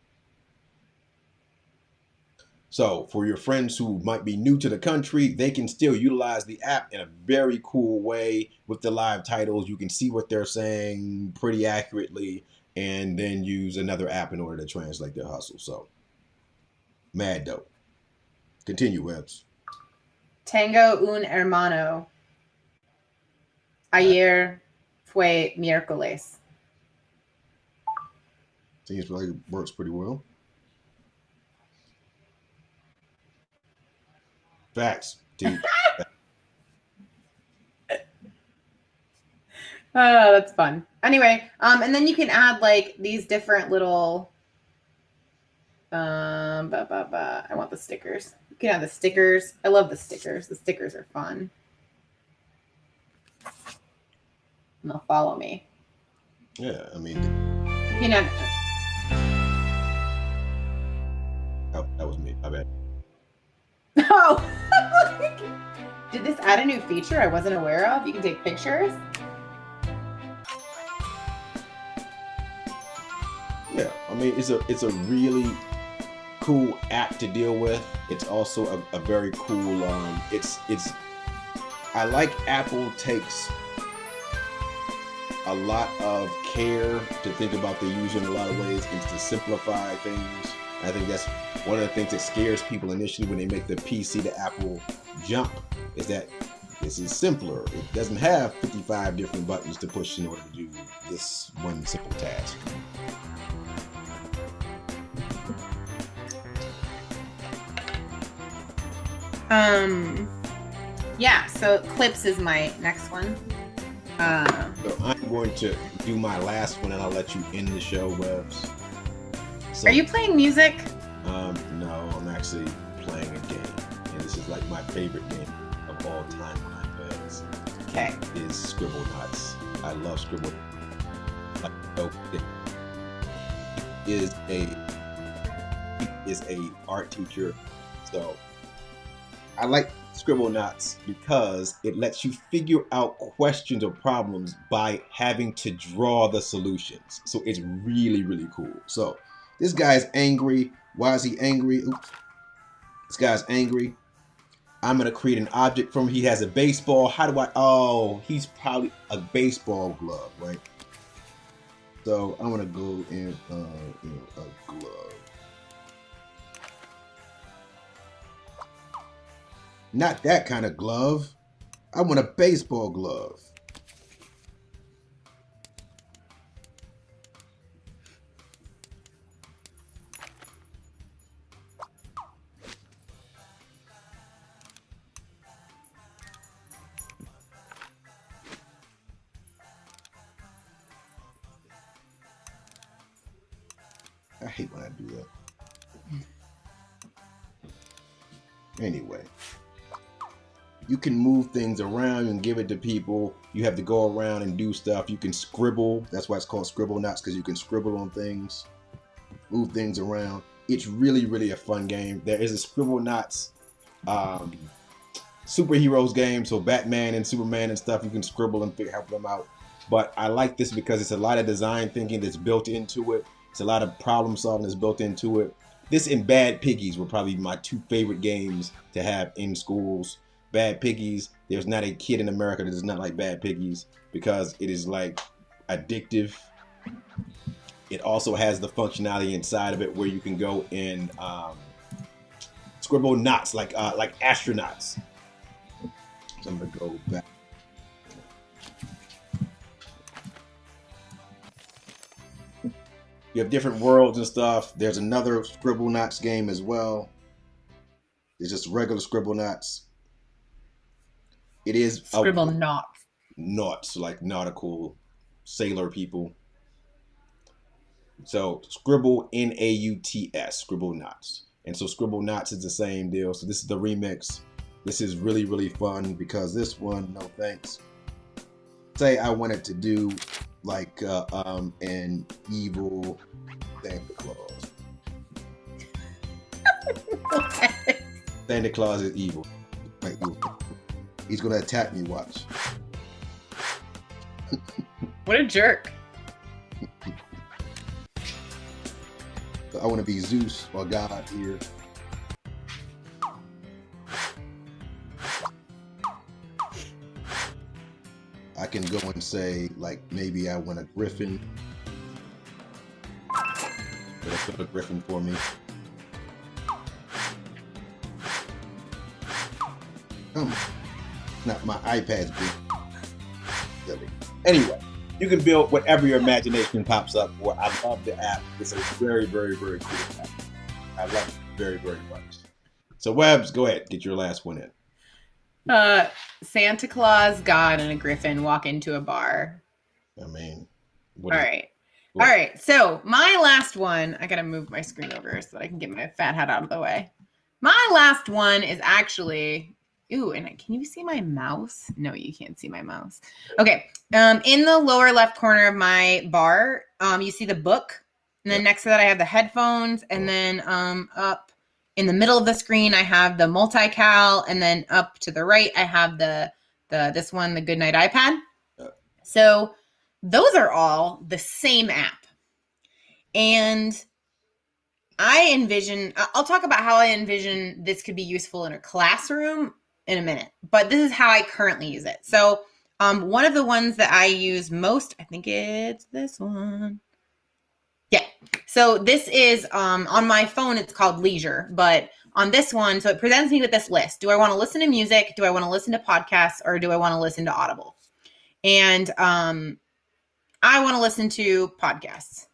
So for your friends who might be new to the country, they can still utilize the app in a very cool way with the live titles. You can see what they're saying pretty accurately and then use another app in order to translate their hustle. So mad dope. Continue, Webbs. Tengo un hermano. Ayer fue miércoles. Seems like it works pretty well. Facts. Dude. Oh, that's fun. Anyway, and then you can add like these different little I want the stickers. You can add the stickers. I love the stickers. The stickers are fun. And they'll follow me. Yeah, I mean you know. Oh, that was me. My bad. Oh, did this add a new feature I wasn't aware of? You can take pictures. mean, it's a really cool app to deal with. It's also a very cool. It's I like Apple takes a lot of care to think about the user in a lot of ways and to simplify things. I think that's one of the things that scares people initially when they make the PC to Apple jump, is that this is simpler. It doesn't have 55 different buttons to push in order to do this one simple task. Yeah, so Clips is my next one. So I'm going to do my last one and I'll let you end the show, Webs. So, are you playing music? No, I'm actually playing a game. And this is like my favorite game of all time on iPads. Okay. Is Scribblenauts. I love Scribble. It is a art teacher. So I like Scribblenauts because it lets you figure out questions or problems by having to draw the solutions. So it's really, really cool. So this guy's angry. Why is he angry? Oops. This guy's angry. I'm going to create an object from him. He has a baseball. How do I? Oh, he's probably a baseball glove, right? So I'm going to go in a glove. Not that kind of glove. I want a baseball glove. I hate when I do that. Anyway. You can move things around and give it to people. You have to go around and do stuff. You can scribble. That's why it's called Scribblenauts, because you can scribble on things, move things around. It's really, really a fun game. There is a Scribblenauts superheroes game, so Batman and Superman and stuff. You can scribble and help them out. But I like this because it's a lot of design thinking that's built into it. It's a lot of problem solving that's built into it. This and Bad Piggies were probably my two favorite games to have in schools. Bad Piggies, there's not a kid in America that does not like Bad Piggies because it is like addictive. It also has the functionality inside of it where you can go and scribble knots like astronauts. So I'm gonna go back. You have different worlds and stuff. There's another Scribblenauts game as well. It's just regular Scribblenauts. It is Scribblenauts. Nauts, like nautical sailor people. So Scribble Nauts, Scribblenauts. And so Scribblenauts is the same deal. So this is the remix. This is really, really fun because this one, no thanks. Say I wanted to do like an evil Santa Claus. Santa Claus is evil. Like, he's gonna attack me, watch. What a jerk. So I want to be Zeus or God here. I can go and say, like, maybe I want a griffin. Let's put a griffin for me. Not my iPad's big. Anyway, you can build whatever your imagination pops up for. I love the app. It's a very, very, very cool app. I love it very, very much. So Webbs, go ahead, get your last one in. Santa Claus, God, and a griffin walk into a bar. I mean, all right. So my last one, I gotta move my screen over so that I can get my fat hat out of the way. My last one is actually, ooh, and can you see my mouse? No, you can't see my mouse. Okay. In the lower left corner of my bar, you see the book, and then next to that I have the headphones, and then up in the middle of the screen I have the multi-cal, and then up to the right I have the Goodnight iPad. So those are all the same app. And I'll talk about how I envision this could be useful in a classroom in a minute, but this is how I currently use it. So one of the ones that I use most, I think it's this one. Yeah. So this is on my phone, it's called Leisure, but on this one, so it presents me with this list. Do I want to listen to music? Do I want to listen to podcasts? Or do I want to listen to Audible? And I want to listen to podcasts.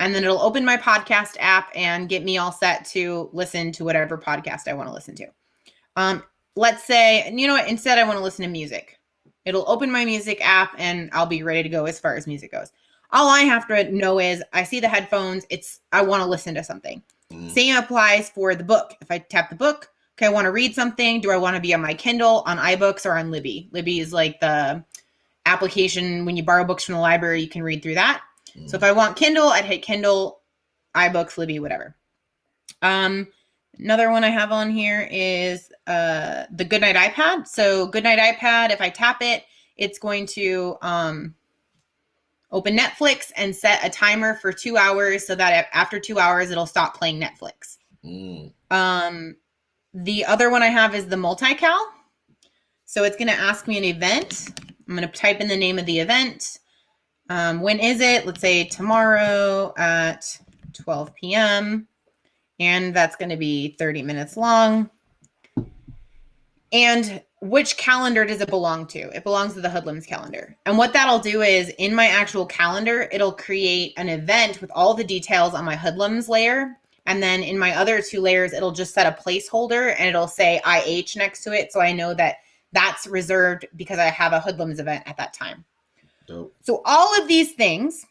And then it'll open my podcast app and get me all set to listen to whatever podcast I want to listen to. Let's say, you know what, instead I want to listen to music. It'll open my music app and I'll be ready to go as far as music goes. All I have to know is I see the headphones. I want to listen to something. Same applies for the book. If I tap the book, okay, I want to read something. Do I want to be on my Kindle, on iBooks, or on Libby? Libby is like the application when you borrow books from the library, you can read through that. So if I want Kindle, I'd hit Kindle, iBooks, Libby, whatever. Another one I have on here is the Goodnight iPad. So Goodnight iPad, if I tap it, it's going to open Netflix and set a timer for 2 hours so that after 2 hours, it'll stop playing Netflix. The other one I have is the multical. So it's going to ask me an event. I'm going to type in the name of the event. When is it? Let's say tomorrow at 12 p.m. And that's going to be 30 minutes long. And which calendar does it belong to? It belongs to the Hoodlums calendar. And what that'll do is in my actual calendar, it'll create an event with all the details on my Hoodlums layer. And then in my other 2 layers, it'll just set a placeholder and it'll say IH next to it. So I know that that's reserved because I have a Hoodlums event at that time. Dope. So all of these things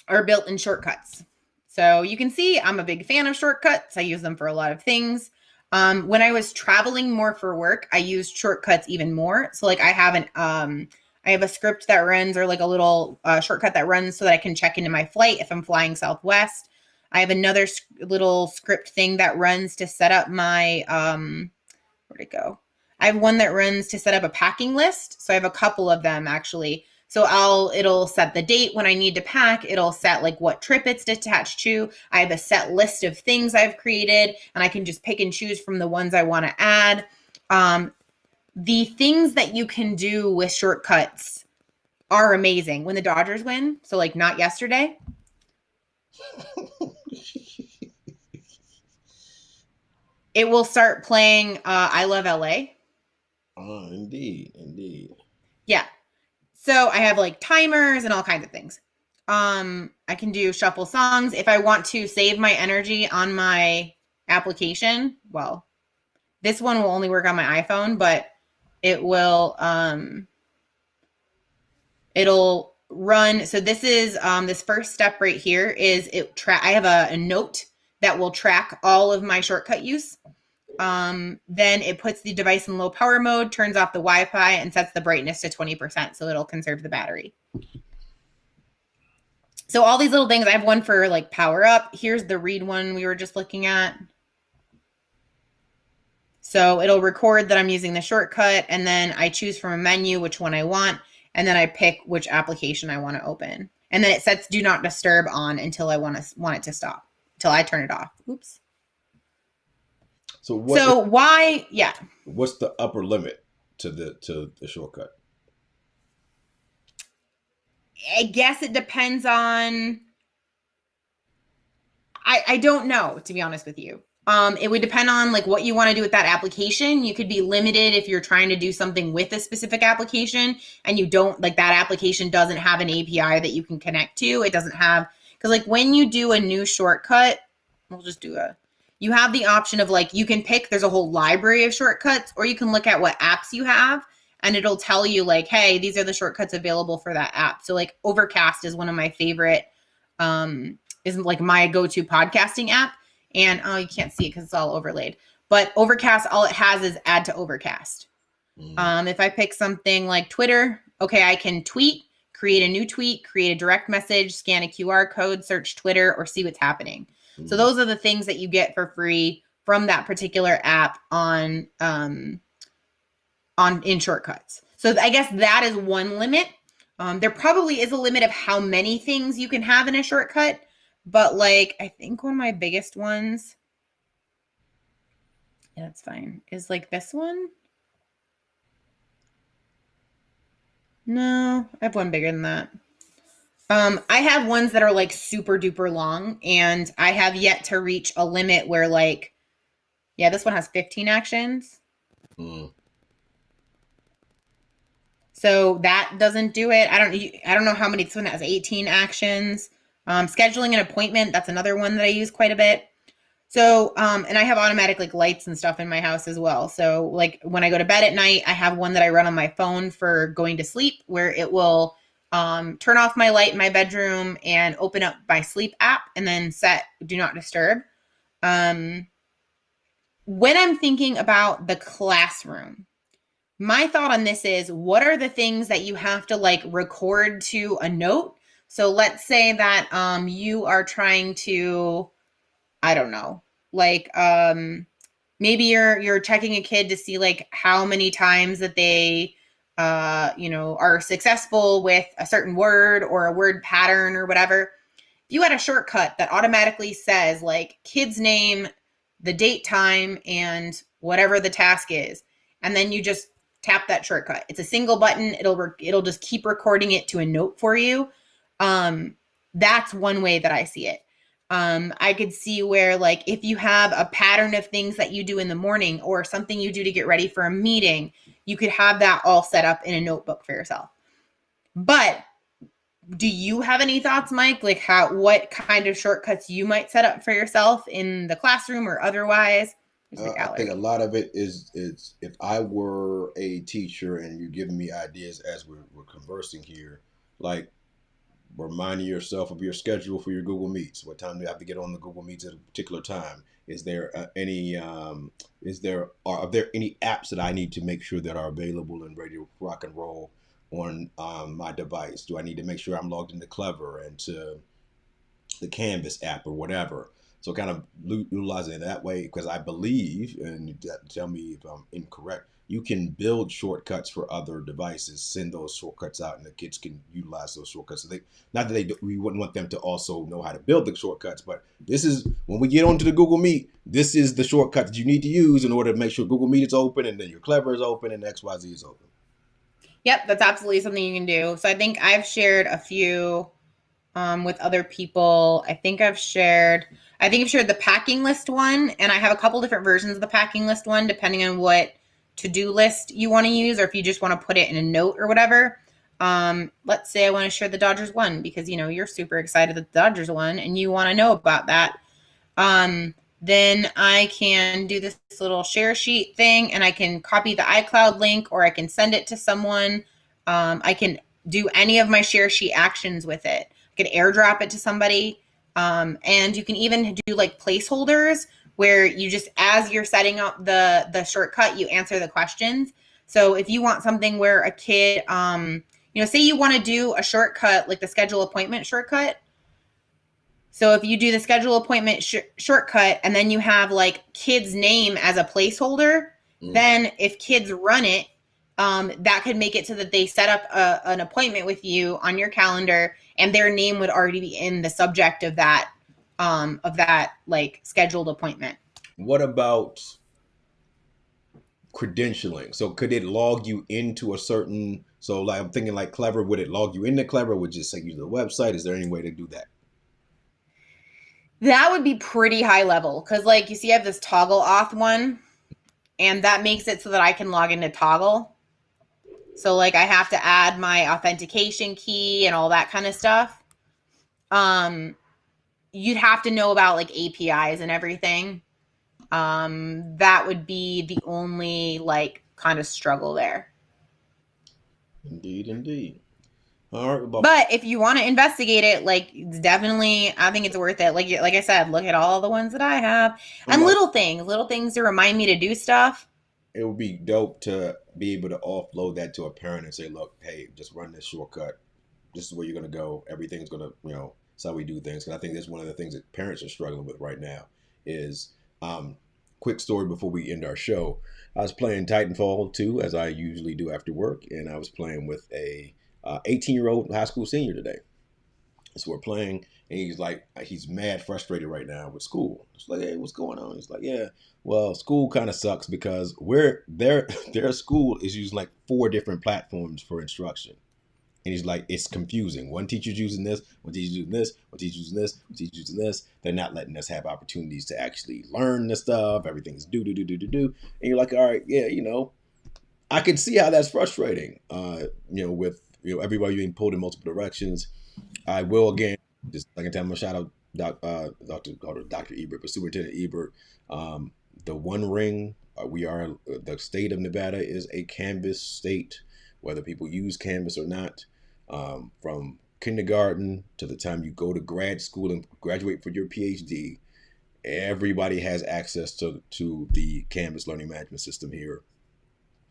are built in shortcuts. So you can see I'm a big fan of shortcuts. I use them for a lot of things. When I was traveling more for work, I used shortcuts even more. So like I have a script that runs, or like a little shortcut that runs so that I can check into my flight if I'm flying Southwest. I have another little script thing that runs to set up my, where'd it go? I have one that runs to set up a packing list. So I have a couple of them actually. So it'll set the date when I need to pack. It'll set like what trip it's attached to. I have a set list of things I've created and I can just pick and choose from the ones I want to add. The things that you can do with shortcuts are amazing. When the Dodgers win, so like not yesterday. It will start playing I Love LA. Oh, indeed. Yeah. So I have like timers and all kinds of things. I can do shuffle songs. If I want to save my energy on my application, well, this one will only work on my iPhone, but it will, it'll run. So this is, this first step right here is I have a note that will track all of my shortcut use. Then it puts the device in low power mode, turns off the Wi-Fi, and sets the brightness to 20%. So it'll conserve the battery. So all these little things, I have one for like power up. Here's the read one we were just looking at. So it'll record that I'm using the shortcut, and then I choose from a menu which one I want, and then I pick which application I want to open. And then it sets do not disturb on until I want it to stop, until I turn it off. Oops. So why? Yeah. What's the upper limit to the shortcut? I guess it depends on. I don't know, to be honest with you. It would depend on like what you want to do with that application. You could be limited if you're trying to do something with a specific application and you don't like that application doesn't have an API that you can connect to. It doesn't have, because like when you do a new shortcut, you have the option of like, you can pick, there's a whole library of shortcuts, or you can look at what apps you have and it'll tell you like, hey, these are the shortcuts available for that app. So like Overcast is one of my favorite, is like my go-to podcasting app. And you can't see it because it's all overlaid. But Overcast, all it has is add to Overcast. If I pick something like Twitter, okay, I can tweet, create a new tweet, create a direct message, scan a QR code, search Twitter, or see what's happening. So those are the things that you get for free from that particular app in shortcuts. So I guess that is one limit. There probably is a limit of how many things you can have in a shortcut. But like, I think one of my biggest ones, yeah, that's fine, is like this one. No, I have one bigger than that. I have ones that are like super duper long, and I have yet to reach a limit where like, yeah, this one has 15 actions. Mm. So that doesn't do it. I don't know how many. This one has 18 actions. Scheduling an appointment, that's another one that I use quite a bit. So, and I have automatic like lights and stuff in my house as well. So, like when I go to bed at night, I have one that I run on my phone for going to sleep, where it will turn off my light in my bedroom and open up my sleep app, and then set do not disturb. Um, when I'm thinking about the classroom, my thought on this is, what are the things that you have to like record to a note? So let's say that you are trying to, I don't know, like maybe you're checking a kid to see like how many times that they are successful with a certain word or a word pattern or whatever. If you had a shortcut that automatically says like kid's name, the date, time, and whatever the task is, and then you just tap that shortcut. It's a single button. It'll just keep recording it to a note for you. Um, that's one way that I see it. I could see where like if you have a pattern of things that you do in the morning or something you do to get ready for a meeting, you could have that all set up in a notebook for yourself. But do you have any thoughts, Mike? Like what kind of shortcuts you might set up for yourself in the classroom or otherwise? There's the I think a gallery. lot of it is if I were a teacher and you're giving me ideas as we're conversing here, like reminding yourself of your schedule for your Google Meets. What time do you have to get on the Google Meets at a particular time? Is there any? Are there any apps that I need to make sure that are available and ready to rock and roll on my device? Do I need to make sure I'm logged into Clever and to the Canvas app or whatever? So kind of utilizing it that way because I believe, and tell me if I'm incorrect, you can build shortcuts for other devices, send those shortcuts out, and the kids can utilize those shortcuts. So not that we wouldn't want them to also know how to build the shortcuts, but this is when we get onto the Google Meet. This is the shortcut that you need to use in order to make sure Google Meet is open, and then your Clever is open, and XYZ is open. Yep, that's absolutely something you can do. So I think I've shared a few with other people. I think I've shared the packing list one, and I have a couple different versions of the packing list one, depending on what to-do list you want to use, or if you just want to put it in a note or whatever. Let's say I want to share the Dodgers one because you're super excited that the Dodgers won and you want to know about that. Then I can do this little share sheet thing, and I can copy the iCloud link or I can send it to someone. I can do any of my share sheet actions with it. I can airdrop it to somebody. And you can even do like placeholders where you just, as you're setting up the shortcut, you answer the questions. So if you want something where a kid, say you want to do a shortcut like the schedule appointment shortcut. So if you do the schedule appointment shortcut and then you have like kid's name as a placeholder, Mm. then if kids run it, that could make it so that they set up an appointment with you on your calendar, and their name would already be in the subject of that like scheduled appointment. What about credentialing? So could it log you into a certain? So like I'm thinking like Clever, would it log you into Clever? Would it just take you to the website? Is there any way to do that? That would be pretty high level because, like, you see, I have this toggle auth one, and that makes it so that I can log into Toggle. So like I have to add my authentication key and all that kind of stuff. Um, you'd have to know about like APIs and everything. That would be the only like kind of struggle there. Indeed, indeed. All right, about But if you want to investigate it, like it's definitely, I think it's worth it. Like I said, look at all the ones that I have, I'm and about little things to remind me to do stuff. it would be dope to be able to offload that to a parent and say, look, hey, just run this shortcut. This is where you're gonna go. Everything's gonna, it's how we do things. And I think that's one of the things that parents are struggling with right now is quick story before we end our show. I was playing Titanfall 2 as I usually do after work, and I was playing with a 18-year-old high school senior today. So we're playing, and he's mad frustrated right now with school. It's like, hey, what's going on? He's like, yeah, well, school kind of sucks because their school is using like 4 different platforms for instruction. And he's like, it's confusing. One teacher's using this, one teacher's using this, one teacher's using this, one teacher's using this. They're not letting us have opportunities to actually learn the stuff. Everything's do. And you're like, all right, yeah, I can see how that's frustrating. With everybody being pulled in multiple directions. I will again, just second time, I'm gonna shout out Dr. Ebert, but Superintendent Ebert. The One Ring. The state of Nevada is a Canvas state, whether people use Canvas or not. From kindergarten to the time you go to grad school and graduate for your PhD, everybody has access to the Canvas learning management system here,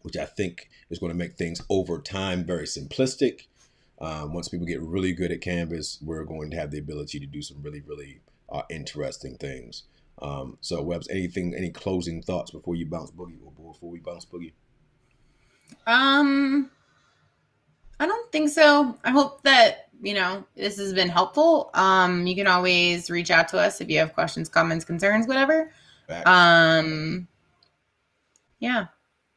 which I think is going to make things over time very simplistic. Once people get really good at Canvas, we're going to have the ability to do some really, really interesting things. So, Webbs, any closing thoughts before you bounce Boogie, or before we bounce Boogie? I don't think so. I hope that, this has been helpful. You can always reach out to us if you have questions, comments, concerns, whatever. Back. Yeah.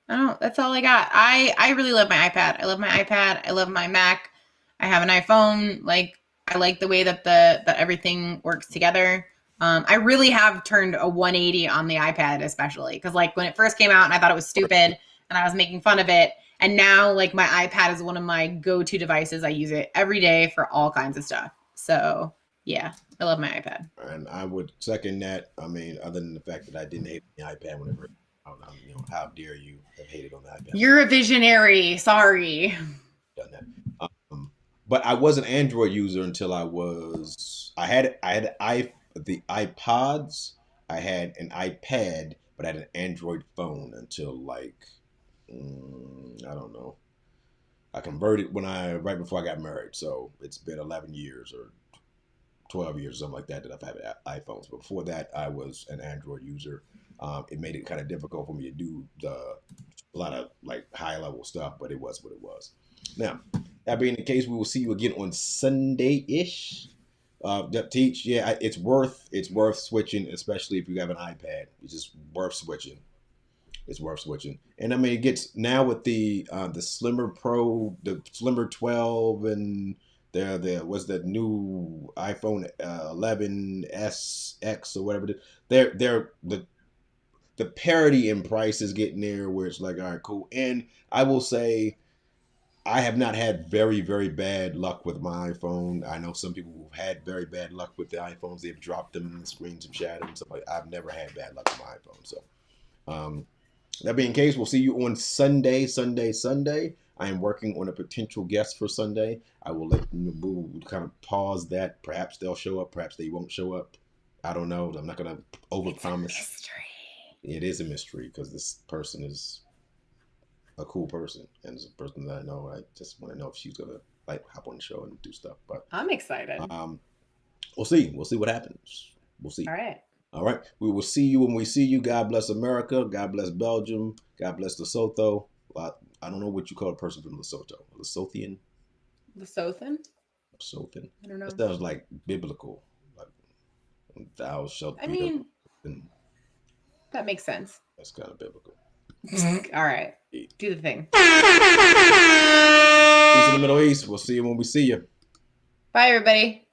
That's all I got. I really love my iPad. I love my iPad. I love my Mac. I have an iPhone. Like, I like the way that that everything works together. I really have turned a 180 on the iPad, especially because like when it first came out and I thought it was stupid and I was making fun of it. And now like my iPad is one of my go-to devices. I use it every day for all kinds of stuff. So yeah, I love my iPad. And I would second that. I mean, other than the fact that I didn't hate the iPad whenever, how dare you have hated on the iPad? You're a visionary. Sorry. Done that. But I was an Android user until I had the iPods, I had an iPad, but I had an Android phone until I don't know. I converted right before I got married, so it's been 11 years or 12 years or something like that I've had iPhones. But before that, I was an Android user. It made it kind of difficult for me to do a lot of like high level stuff, but it was what it was. Now, that being the case, we will see you again on Sunday-ish. Teach, yeah, it's worth switching, especially if you have an iPad. It's just worth switching. It's worth switching. And I mean, it gets now with the Slimmer Pro, the Slimmer 12, and what's the new iPhone 11s X or whatever. They're the parity in price is getting there where it's like, all right, cool. And I will say, I have not had very, very bad luck with my iPhone. I know some people who've had very bad luck with the iPhones. They've dropped them, the screens have shattered and stuff like that. I've never had bad luck with my iPhone. So, that being the case, we'll see you on Sunday. I am working on a potential guest for Sunday. I will we'll kind of pause that. Perhaps they'll show up. Perhaps they won't show up. I don't know. I'm not going to overpromise. It is a mystery because this person is a cool person, and it's a person that I know. I just want to know if she's gonna hop on the show and do stuff. But I'm excited. We'll see. We'll see what happens. We'll see. All right. We will see you when we see you. God bless America. God bless Belgium. God bless Lesotho. I don't know what you call a person from Lesotho. Lesothian. Lesothan. I don't know. That sounds like biblical. Like thou shalt. I mean, that makes sense. That's kind of biblical. All right. Do the thing. Peace in the Middle East. We'll see you when we see you. Bye, everybody.